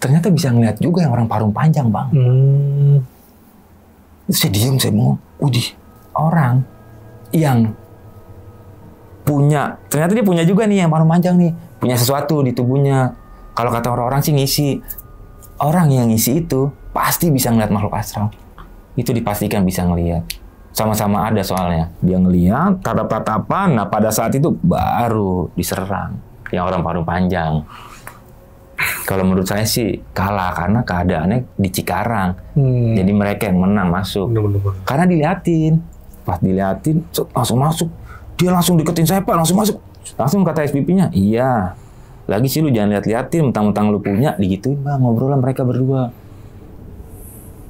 Ternyata bisa ngeliat juga yang orang parung panjang, Bang. Saya diem, saya mau, orang yang punya, ternyata dia punya juga nih yang parung panjang nih, punya sesuatu di tubuhnya. Kalau kata orang-orang sih ngisi. Orang yang ngisi itu pasti bisa ngeliat makhluk astral. Itu dipastikan bisa ngeliat. Sama-sama ada soalnya. Dia ngeliat, tatap-tatapan, nah pada saat itu baru diserang yang orang parung panjang. Kalau menurut saya sih kalah karena keadaannya di Cikarang. Jadi mereka yang menang masuk. Bener-bener. Karena diliatin. Pas diliatin, langsung masuk. Dia langsung deketin saya, Pak, langsung masuk. Langsung kata SPP-nya, iya. Lagi sih lu jangan lihat-liatin, mentang-mentang lu punya, digituin Bang, ngobrol lah mereka berdua.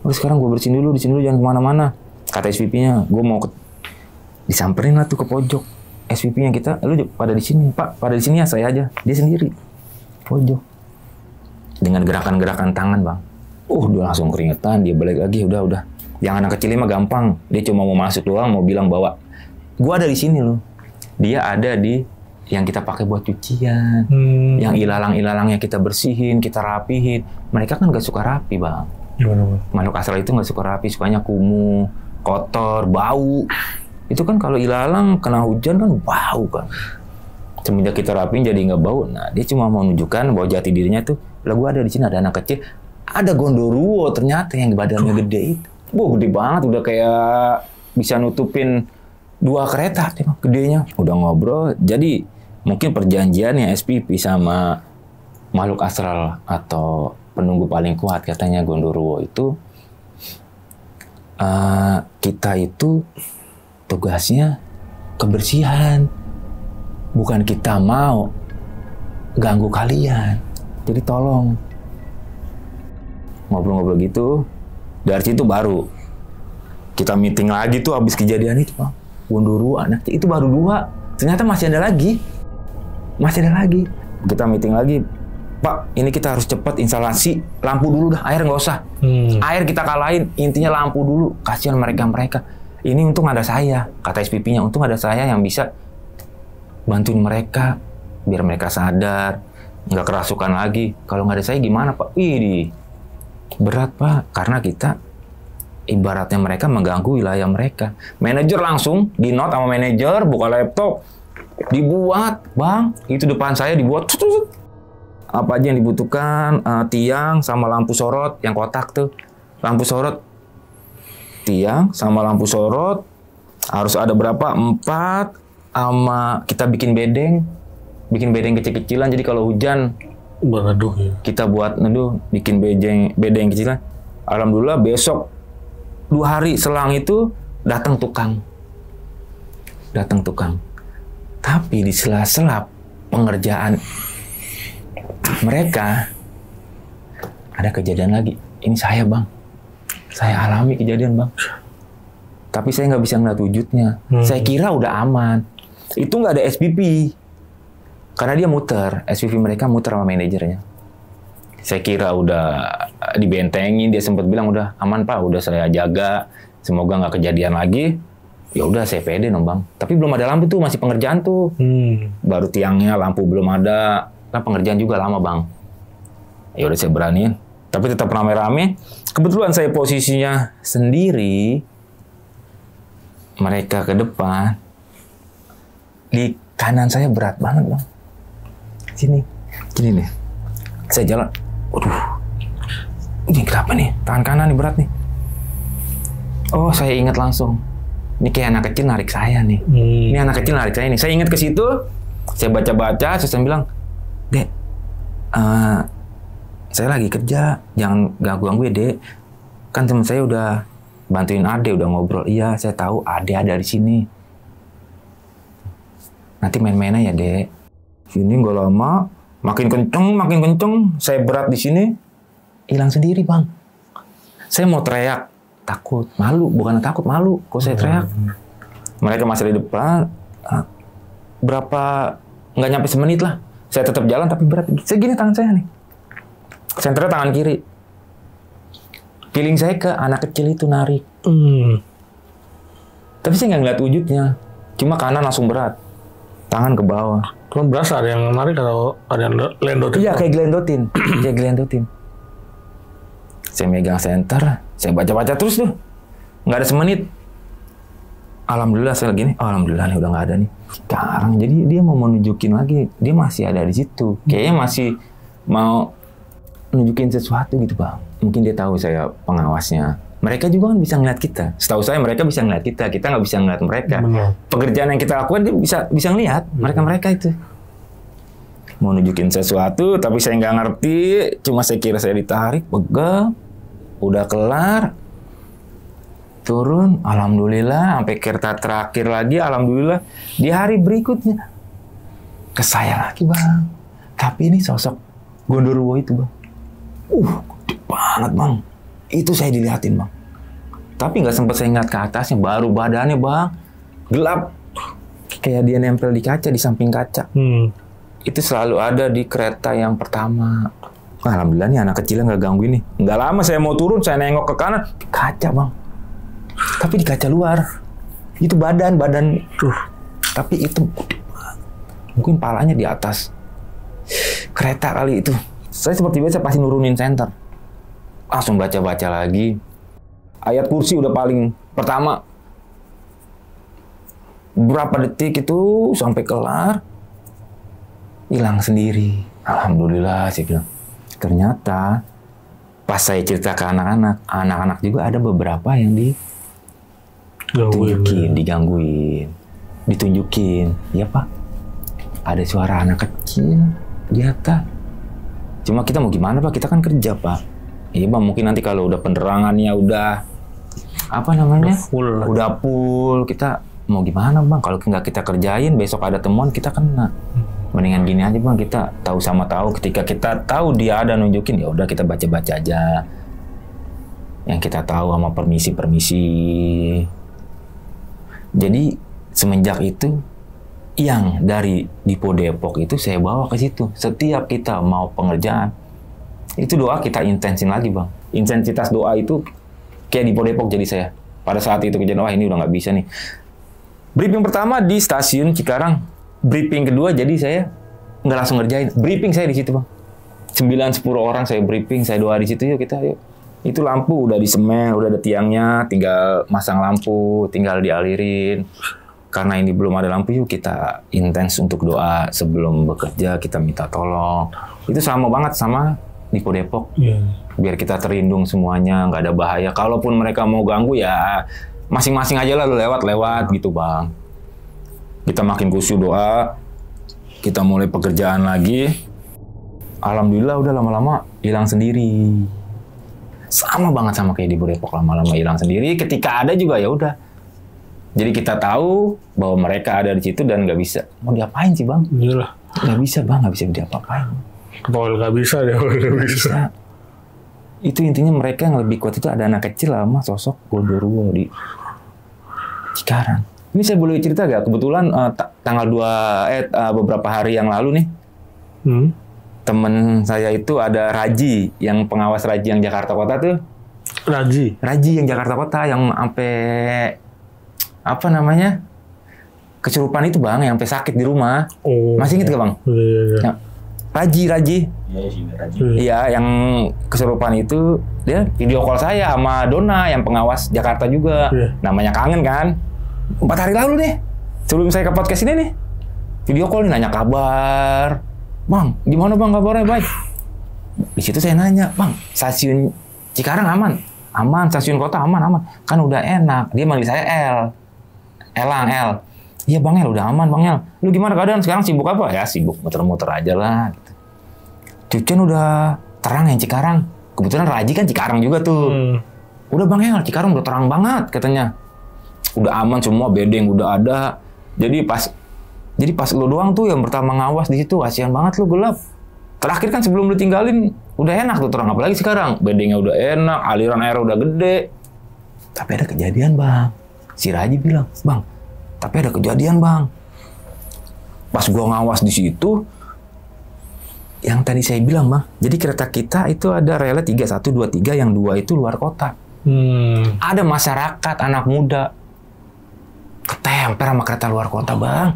Udah sekarang gue bersihin dulu, di sini dulu, jangan kemana-mana. Kata SPP-nya, gue mau disamperin lah tuh ke pojok. SPP-nya kita, lu pada di sini, Pak, pada di sini ya saya aja. Dia sendiri, pojok. Dengan gerakan-gerakan tangan, Bang. Dia langsung keringetan, dia balik lagi, udah. Yang anak kecil mah gampang, dia cuma mau masuk doang, mau bilang bahwa gue ada di sini loh. Dia ada di yang kita pakai buat cucian, yang ilalang-ilalangnya kita bersihin, kita rapihin. Mereka kan gak suka rapi, Bang. Makhluk astral itu gak suka rapi, sukanya kumuh, kotor, bau. Itu kan kalau ilalang kena hujan kan bau kan. Semenjak kita rapiin jadi nggak bau. Nah, dia cuma mau menunjukkan bahwa jati dirinya tuh, lah gue ada di sini, ada anak kecil, ada Gondoruo ternyata yang badannya gede itu. Gede banget, udah kayak bisa nutupin 2 kereta, gedenya. Udah ngobrol, jadi mungkin perjanjiannya SPP sama makhluk astral atau penunggu paling kuat katanya Gondoruo itu, kita itu tugasnya kebersihan, bukan kita mau ganggu kalian. Jadi tolong. Ngobrol-ngobrol gitu, dari situ baru kita meeting lagi tuh habis kejadian itu, Bang. Gondoruo anak itu baru 2, ternyata masih ada lagi. Kita meeting lagi, Pak, ini kita harus cepat instalasi lampu dulu dah, air nggak usah. Air kita kalahin, intinya lampu dulu. Kasihan mereka. Ini untung ada saya, kata SPP-nya, untung ada saya yang bisa bantuin mereka, biar mereka sadar, nggak kerasukan lagi. Kalau nggak ada saya gimana, Pak? Berat, Pak, karena kita ibaratnya mereka mengganggu wilayah mereka. Manajer langsung di note sama manajer, buka laptop, dibuat, Bang, itu depan saya dibuat. Apa aja yang dibutuhkan, tiang sama lampu sorot yang kotak tuh, lampu sorot, tiang sama lampu sorot harus ada berapa? 4, sama kita bikin bedeng kecil-kecilan. Jadi kalau hujan berneduh ya. Kita buat neduh, bikin bedeng kecilan. Alhamdulillah besok 2 hari selang itu datang tukang. Tapi di sela-sela pengerjaan mereka ada kejadian lagi. Ini saya, Bang. Saya alami kejadian, Bang. Tapi saya nggak bisa ngeliat wujudnya. Saya kira udah aman. Itu nggak ada SPP. Karena dia muter. SPP mereka muter sama manajernya. Saya kira udah dibentengin. Dia sempat bilang udah aman, Pak. Udah saya jaga. Semoga nggak kejadian lagi. Ya udah saya pede dong, Bang. Tapi belum ada lampu tuh, masih pengerjaan tuh. Baru tiangnya, lampu belum ada. Kan pengerjaan juga lama, Bang. Ya udah saya beraniin. Tapi tetap rame-rame. Kebetulan saya posisinya sendiri. Mereka ke depan. Di kanan saya berat banget, Bang. Gini nih. Saya jalan. Waduh. Ini kenapa nih? Tangan kanan nih berat nih. Oh, saya ingat langsung. Ini kayak anak kecil narik saya nih. Ini anak kecil narik saya nih. Saya ingat ke situ. Saya baca-baca. Saya bilang, Dek, saya lagi kerja. Jangan ganggu-ganggu ya, Dek. Kan teman saya udah bantuin Ade, udah ngobrol. Iya, saya tahu Ade ada di sini. Nanti main-mainnya ya, Dek. Sini nggak lama, makin kenceng. Saya berat di sini, hilang sendiri, Bang. Saya mau teriak, takut, malu, bukan takut, malu. Kok saya teriak? Mereka masih di depan. Berapa, nggak nyampe semenit lah. Saya tetap jalan tapi berat. Segini tangan saya nih. Senternya tangan kiri. Feeling saya ke anak kecil itu narik. Tapi saya nggak ngeliat wujudnya. Cuma kanan langsung berat. Tangan ke bawah. Cuma berasa ada yang narik atau ada yang lendotin? Iya, kayak gelendotin. Kayak gelendotin. Saya megang senter. Saya baca-baca terus tuh. Nggak ada semenit. Alhamdulillah saya gini. Oh, alhamdulillah nih udah nggak ada nih. Sekarang jadi dia mau menunjukin lagi. Dia masih ada di situ. Kayaknya masih mau nunjukin sesuatu gitu bang. Mungkin dia tahu saya pengawasnya. Mereka juga kan bisa ngeliat kita. Setahu saya mereka bisa ngeliat kita. Kita nggak bisa ngeliat mereka. Pekerjaan yang kita lakukan dia bisa ngeliat. Mereka itu. Mau nunjukin sesuatu tapi saya nggak ngerti. Cuma saya kira saya ditarik. Pegang. Udah kelar. Turun. Alhamdulillah. Sampai kereta terakhir lagi. Alhamdulillah. Di hari berikutnya. Ke saya lagi bang. Tapi ini sosok Gondoruo itu bang. Gede banget bang. Itu saya dilihatin bang. Tapi nggak sempat saya ngeliat ke atasnya. Baru badannya bang. Gelap. Kayak dia nempel di kaca, di samping kaca. Itu selalu ada di kereta yang pertama. Alhamdulillah nih anak kecilnya nggak gangguin nih. Nggak lama saya mau turun, saya nengok ke kanan. Kaca bang. Tapi di kaca luar. Itu badan. Tapi itu mungkin palanya di atas kereta kali itu. Saya seperti biasa pasti nurunin senter. Langsung baca-baca lagi. Ayat kursi udah paling pertama. Berapa detik itu sampai kelar. Hilang sendiri. Alhamdulillah saya bilang. Ternyata pas saya cerita ke anak-anak juga ada beberapa yang digangguin. Ditunjukin. Ya Pak, ada suara anak kecil di atas. Cuma kita mau gimana Pak, kita kan kerja Pak. Iya Bang, mungkin nanti kalau udah penerangannya udah udah full, kita mau gimana Bang, kalau nggak kita kerjain besok ada temuan kita kena. Mendingan gini aja Bang, kita tahu sama tahu, ketika kita tahu dia ada nunjukin, ya udah kita baca-baca aja yang kita tahu sama permisi. Jadi semenjak itu yang dari Dipo Depok itu saya bawa ke situ. Setiap kita mau pengerjaan, itu doa kita intensin lagi bang. Intensitas doa itu kayak Dipo Depok jadi saya. Pada saat itu kejadian, wah ini udah nggak bisa nih. Briefing pertama di stasiun Cikarang. Briefing kedua jadi saya nggak langsung ngerjain. Briefing saya di situ bang. 9-10 orang saya briefing, saya doa di situ, yuk. Itu lampu udah disemel, udah ada tiangnya, tinggal masang lampu, tinggal dialirin. Karena ini belum ada lampu, yuk kita intens untuk doa sebelum bekerja, kita minta tolong. Itu sama banget sama Dipo Depok. Biar kita terlindung semuanya, nggak ada bahaya. Kalaupun mereka mau ganggu ya masing-masing aja lah, lewat gitu bang. Kita makin khusyuk doa, kita mulai pekerjaan lagi. Alhamdulillah udah lama-lama hilang sendiri. Sama banget sama kayak Dipo Depok, lama-lama hilang sendiri. Ketika ada juga ya udah. Jadi kita tahu bahwa mereka ada di situ dan nggak bisa. Mau diapain sih bang? Iyalah. Nggak bisa bang, nggak bisa diapa-apain. Kalau nggak bisa deh, nggak bisa. Itu intinya mereka yang lebih kuat itu ada anak kecil sama sosok Gondoruo di Cikarang. Ini saya boleh cerita gak? Kebetulan tanggal 2 beberapa hari yang lalu nih, temen saya itu ada Raji, yang pengawas Raji yang Jakarta Kota tuh. Raji yang Jakarta Kota yang sampai apa namanya kesurupan itu bang, yang sampai sakit di rumah. Masih inget gak bang? Iya. Raji. Iya, yang kesurupan itu dia video call saya sama Dona yang pengawas Jakarta juga. Namanya kangen kan. 4 hari lalu nih, sebelum saya ke podcast ini nih, video call nih nanya kabar. Bang, gimana bang kabarnya? Baik. Di situ saya nanya, bang, stasiun Cikarang aman? Aman, stasiun kota aman. Kan udah enak. Dia manggil saya Elang. Iya bang El, udah aman bang El. Lu gimana keadaan sekarang, sibuk apa? Ya sibuk muter-muter aja lah. Gitu. Cucian udah terang yang Cikarang. Kebetulan Raji kan Cikarang juga tuh. Udah bang El, Cikarang udah terang banget katanya. Udah aman semua, bedeng udah ada. Jadi pas lu doang tuh yang pertama ngawas di situ, kasihan banget lu gelap. Terakhir kan sebelum lu tinggalin udah enak tuh terang, apalagi sekarang bedengnya udah enak, aliran air udah gede. Tapi ada kejadian bang. Si Raji bilang, bang, Tapi ada kejadian bang. Pas gua ngawas di situ, yang tadi saya bilang bang, jadi kereta kita itu ada relnya 3, 1, 2, 3, yang 2 itu luar kota. Ada masyarakat, anak muda, ketemper sama kereta luar kota bang.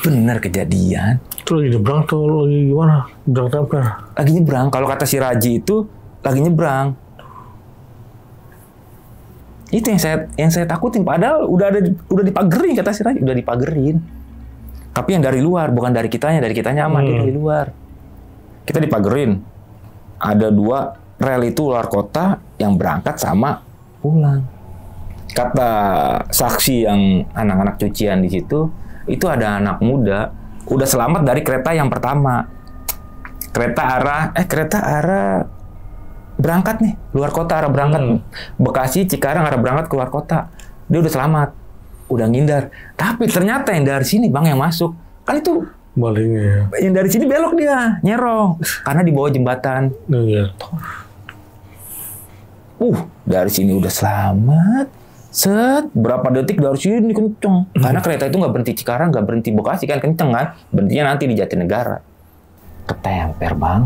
Bener kejadian. Itu lagi nyebrang tuh, lagi gimana? Nyebrang temper? Lagi nyebrang, kalau kata si Raji itu, lagi nyebrang. Itu yang saya takutin, padahal udah dipagerin kata si Raji, udah dipagerin. Tapi yang dari luar, bukan dari kitanya aman, dia dari luar. Kita dipagerin. Ada 2 rel itu luar kota yang berangkat sama pulang. Kata saksi yang anak-anak cucian di situ, itu ada anak muda udah selamat dari kereta yang pertama. Kereta arah berangkat nih, luar kota arah berangkat. Bekasi, Cikarang arah berangkat keluar kota. Dia udah selamat, udah ngindar. Tapi ternyata yang dari sini bang yang masuk, kan itu baliknya. Yang dari sini belok dia, nyerong. Karena di bawah jembatan. Iya. Dari sini udah selamat. Set, berapa detik dari sini kenceng. Karena kereta itu nggak berhenti Cikarang, nggak berhenti Bekasi kan kenceng kan. Berhentinya nanti di Jatinegara. Ketemper bang.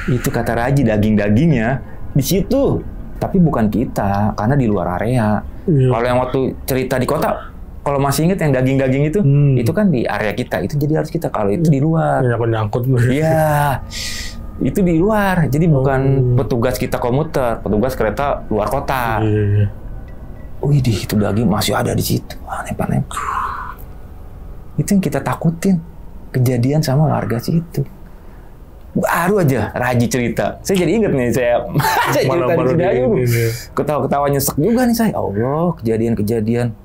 Itu kata Raji, daging-dagingnya di situ. Tapi bukan kita, karena di luar area. Kalau yang waktu cerita di kota, kalau masih inget yang daging-daging itu kan di area kita. Itu jadi harus kita. Kalau itu di luar. Nyangkut. Iya. Itu di luar. Jadi bukan petugas kita komuter, petugas kereta luar kota. Widih, itu daging masih ada di situ. Aneh-aneh. Itu yang kita takutin. Kejadian sama warga situ. Baru aja Raji cerita. Saya jadi inget nih, saya cerita di sini aja. Ketawa-ketawa nyesek juga nih saya. Allah, kejadian-kejadian.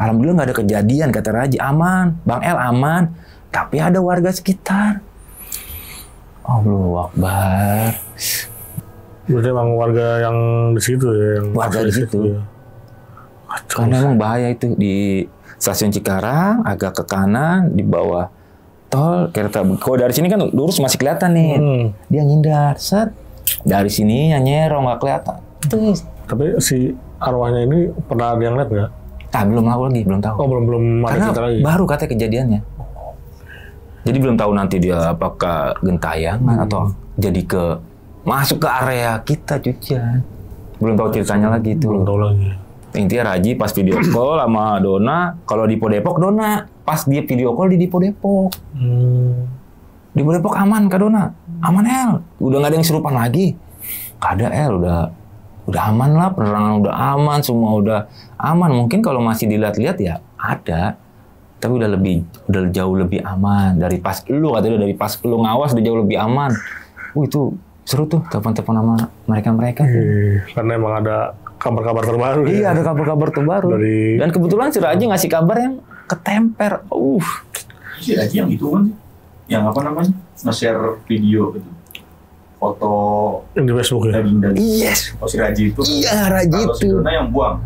Alhamdulillah nggak ada kejadian, kata Raji. Aman. Bang El aman. Tapi ada warga sekitar. Allahu Akbar. Berarti emang warga yang di situ ya? Yang warga di situ. Ya. Karena emang bahaya itu. Di stasiun Cikarang, agak ke kanan, di bawah tol, kereta. Kalau dari sini kan lurus masih kelihatan nih. Dia ngindar, set. Dari sini nyerong nggak kelihatan. Terus. Tapi si arwahnya ini pernah ada yang lihat nggak? Belum lagi, belum tahu. Belum ada cerita lagi. Baru katanya kejadiannya. Jadi belum tahu nanti dia apakah gentayangan atau jadi masuk ke area kita cucian. Belum tahu ceritanya lagi itu. Belum tahu lagi. Intinya Raji pas video call sama Dona, kalau di Dipo Depok Dona, pas dia video call di Dipo Depok. Dipo Depok aman Kak Dona, aman El, udah nggak ada yang serupan lagi. Ada El, udah aman lah, penerangan udah aman, semua udah aman. Mungkin kalau masih dilihat-lihat ya ada, tapi udah jauh lebih aman dari pas lu katanya, dari pas lu ngawas udah jauh lebih aman. Itu seru tuh telepon-telepon sama mereka. Karena emang ada kabar-kabar terbaru. Iya, ada kabar-kabar terbaru. Dan kebetulan si Raji ngasih kabar yang ketemper. Si Raji yang itu kan, yang apa namanya, nge-share video gitu, foto yang di Facebook ya. Yes. Si Raji itu. Iya, Raji itu. Si Dona yang buang.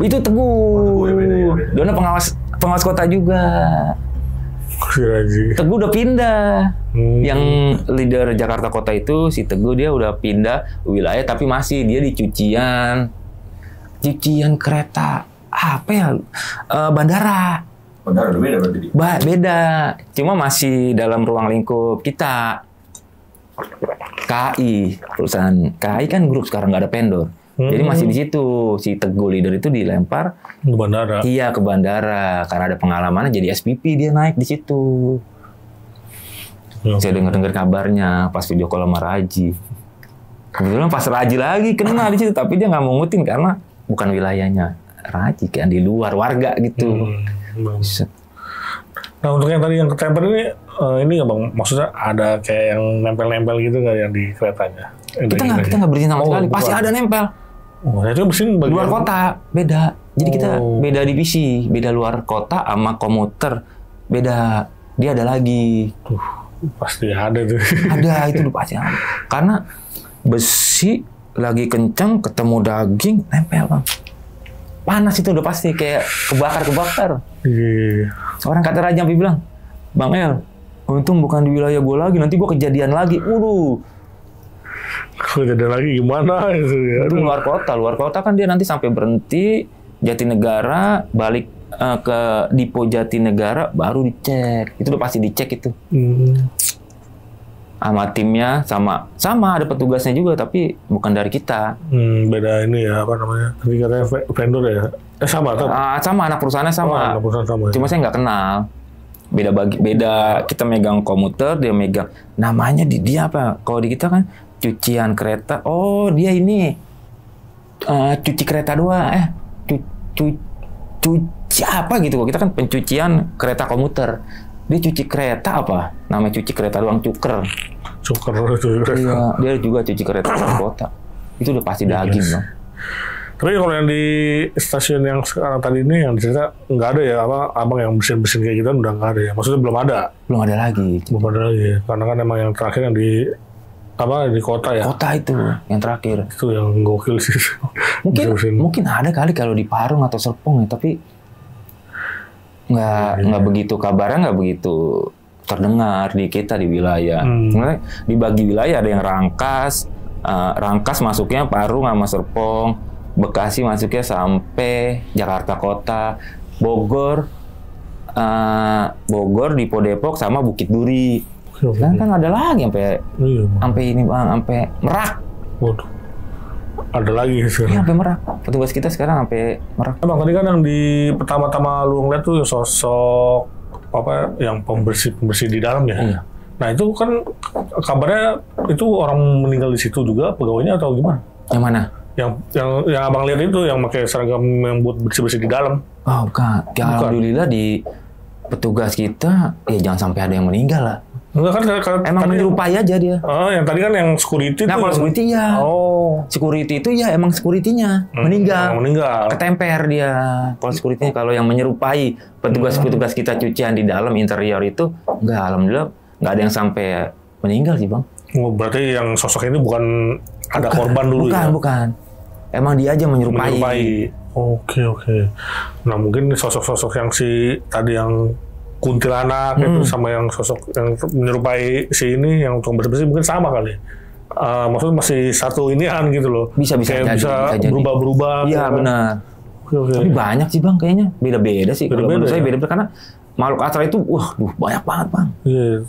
Itu Teguh. Beda. Dona pengawas kota juga. Si Raji. Teguh udah pindah. Yang leader Jakarta Kota itu si Teguh, dia udah pindah wilayah tapi masih dia di cucian kereta bandara udah beda berarti. Beda, cuma masih dalam ruang lingkup kita. KAI, perusahaan KAI kan grup sekarang nggak ada vendor. Jadi masih di situ. Si Teguh leader itu dilempar ke bandara. Iya, ke bandara karena ada pengalamannya jadi SPP, dia naik di situ. Saya dengar kabarnya pas video call sama Raji. Kebetulan pas Raji lagi kena di situ, tapi dia nggak mau ngutin karena bukan wilayahnya Raji, kan di luar warga gitu. Nah, untuk yang tadi yang ketemper ini nggak bang? Maksudnya ada kayak yang nempel-nempel gitu nggak yang di keretanya? Kita nggak bersihin sama sekali. Pasti ada nempel. Itu bersihin bagian luar kota, beda. Jadi kita beda divisi, beda luar kota sama komuter, beda. Dia ada lagi. Pasti ada tuh. Ada, itu udah pasti ada. Karena besi lagi kencang, ketemu daging, nempel bang. Panas itu udah pasti, kayak kebakar. Orang kata Raja sampai bilang, Bang El, untung bukan di wilayah gue lagi, nanti gue kejadian lagi. Kejadian lagi gimana? Itu luar kota kan dia nanti sampai berhenti Jatinegara, balik ke Dipo Jatinegara, baru dicek. Itu udah pasti dicek itu. Sama timnya, sama ada petugasnya juga, tapi bukan dari kita. Beda ini ya, apa namanya? Tadi katanya vendor ya? Sama atau? Sama, anak perusahaannya sama. Anak perusahaan sama. Cuma saya nggak kenal. Beda. Kita megang komuter, dia megang. Namanya dia apa? Kalau di kita kan cucian kereta. Oh, dia ini cuci kereta doang. Cuci apa gitu? Kita kan pencucian kereta komuter. Dia cuci kereta apa? Namanya cuci kereta doang, cuker. Iya, dia juga cuci kereta di kota. Itu udah pasti daging, Bang. Tapi kalau yang di stasiun yang sekarang tadi ini yang cerita nggak ada ya, abang yang bersin kayak gitu udah nggak ada ya. Maksudnya belum ada lagi. Karena kan emang yang terakhir yang di kota ya. Kota itu yang terakhir. Itu yang gokil sih. Mungkin ada kali kalau di Parung atau Serpong ya, tapi nggak begitu, kabarnya nggak begitu terdengar di kita di wilayah. Sebenarnya dibagi wilayah, ada yang Rangkas masuknya Parung sama Serpong, Bekasi masuknya sampai Jakarta Kota, Bogor Dipo Depok sama Bukit Duri. Kan ada lagi sampai ini Bang, sampai Merak. Waduh. Ada lagi sekarang. Iya, sampai Merak. Petugas kita sekarang sampai Merak. Bang, tadi kan yang di pertama-tama lu ngeliat tuh sosok yang pembersih di dalam ya. Iya. Nah itu kan kabarnya itu orang meninggal di situ juga pegawainya atau gimana? Yang mana? Yang abang lihat itu yang pakai seragam yang buat bersih di dalam. Oh, bukan. Alhamdulillah di petugas kita jangan sampai ada yang meninggal lah. Enggak kan emang menyerupai aja dia. Oh, yang tadi kan yang security nah, kalau security ya. Oh. Security itu ya emang security-nya meninggal. Ketemper dia. Kalau security-nya, kalau yang menyerupai petugas-petugas kita cucian di dalam interior itu enggak, alhamdulillah enggak ada yang sampai meninggal sih, Bang. Oh, berarti yang sosok ini bukan ada korban dulu ya? Bukan. Emang dia aja menyerupai. Oke. Nah, mungkin sosok-sosok yang tadi yang kuntilanak itu sama yang sosok yang menyerupai si ini yang tukang bersih mungkin sama kali. Maksudnya masih satu inian gitu loh. Bisa berubah-berubah. Iya, benar. Tapi banyak sih, Bang, kayaknya. Beda-beda sih. Kalau menurut saya beda-beda karena makhluk astral itu banyak banget, Bang. Iya,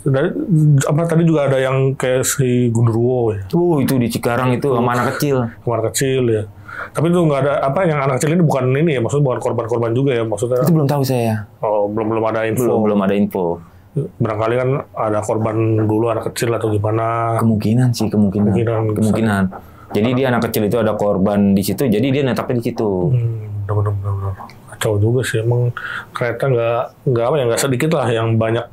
tadi juga ada yang kayak si Gundurwo ya. Itu di Cikarang itu sama anak kecil. Ya. Tapi itu nggak ada yang anak kecil ini bukan ini ya, maksudnya bukan korban-korban juga ya maksudnya. Itu belum tahu saya. Oh, belum ada info. Belum ada info. Barangkali kan ada korban dulu anak kecil atau gimana. Kemungkinan. Jadi dia anak kecil itu ada korban di situ, jadi dia netapnya di situ. Benar. Kacau juga sih, emang kereta nggak sedikit lah yang banyak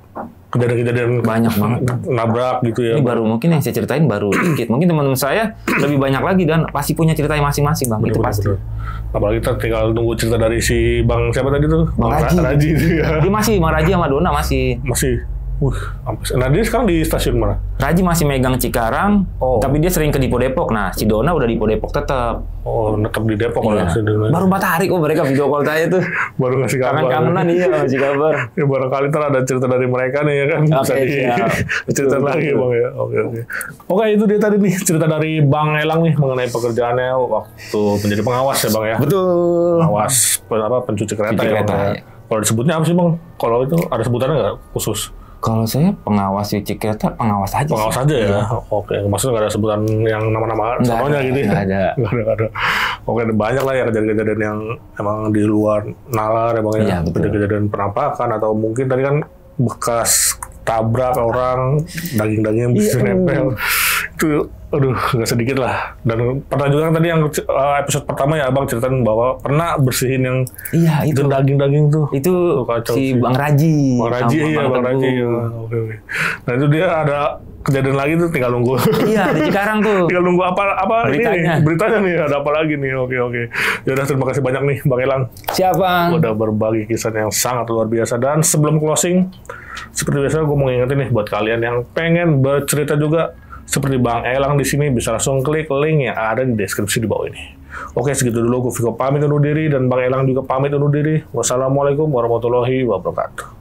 kejadian-kejadian banyak banget nabrak gitu ya. Ini baru mungkin yang saya ceritain baru dikit. Mungkin teman-teman saya lebih banyak lagi dan pasti punya ceritanya masing-masing, Bang. Itu pasti. Apalagi kita tinggal tunggu cerita dari si Bang siapa tadi tuh? Bang Raji itu ya. Dia masih, Bang Raji sama Dona masih. Nah dia sekarang di stasiun mana? Raji masih megang Cikarang, tapi dia sering ke Dipo Depok. Nah, si Dona udah Dipo Depok tetap. Oh, tetap di Depok lah. Baru 4 hari kok mereka video call saya tuh. Baru ngasih kabar. Kangen-kangenan ngasih kabar. Ya barangkali ntar ada cerita dari mereka nih ya kan. Bisa cerita lagi Bang ya. Oke, itu dia tadi nih cerita dari Bang Elang nih mengenai pekerjaannya waktu menjadi pengawas ya Bang ya. Betul. Pengawas pencuci kereta ya. Kalau disebutnya apa sih Bang? Kalau itu ada sebutannya nggak khusus? Kalau saya pengawas cuci kereta, pengawas aja. Pengawas aja ya? Oke, maksudnya nggak ada sebutan yang nama-nama semuanya gitu ya? Nggak ada. Oke, banyak lah ya kejadian-kejadian yang emang di luar nalar ya Bang ya? Kejadian penampakan atau mungkin tadi kan bekas tabrak orang, daging-daging yang bisa nempel. Itu nggak sedikit lah. Dan pernah juga kan tadi yang episode pertama ya Abang ceritain bahwa pernah bersihin yang itu daging-daging tuh. Itu si Bang Raji. Bang Raji. Oke. Nah itu dia ada kejadian lagi tuh, tinggal nunggu. Iya, di Cikarang tuh. Tinggal nunggu apa beritanya nih, ada apa lagi nih. Oke. Ya udah, terima kasih banyak nih Bang Elang. Siapa? Udah berbagi kisah yang sangat luar biasa. Dan sebelum closing, seperti biasa gue mau ngingetin nih buat kalian yang pengen bercerita juga seperti Bang Elang di sini, bisa langsung klik link yang ada di deskripsi di bawah ini. Oke, segitu dulu. Gue Viko pamit undur diri dan Bang Elang juga pamit undur diri. Wassalamualaikum warahmatullahi wabarakatuh.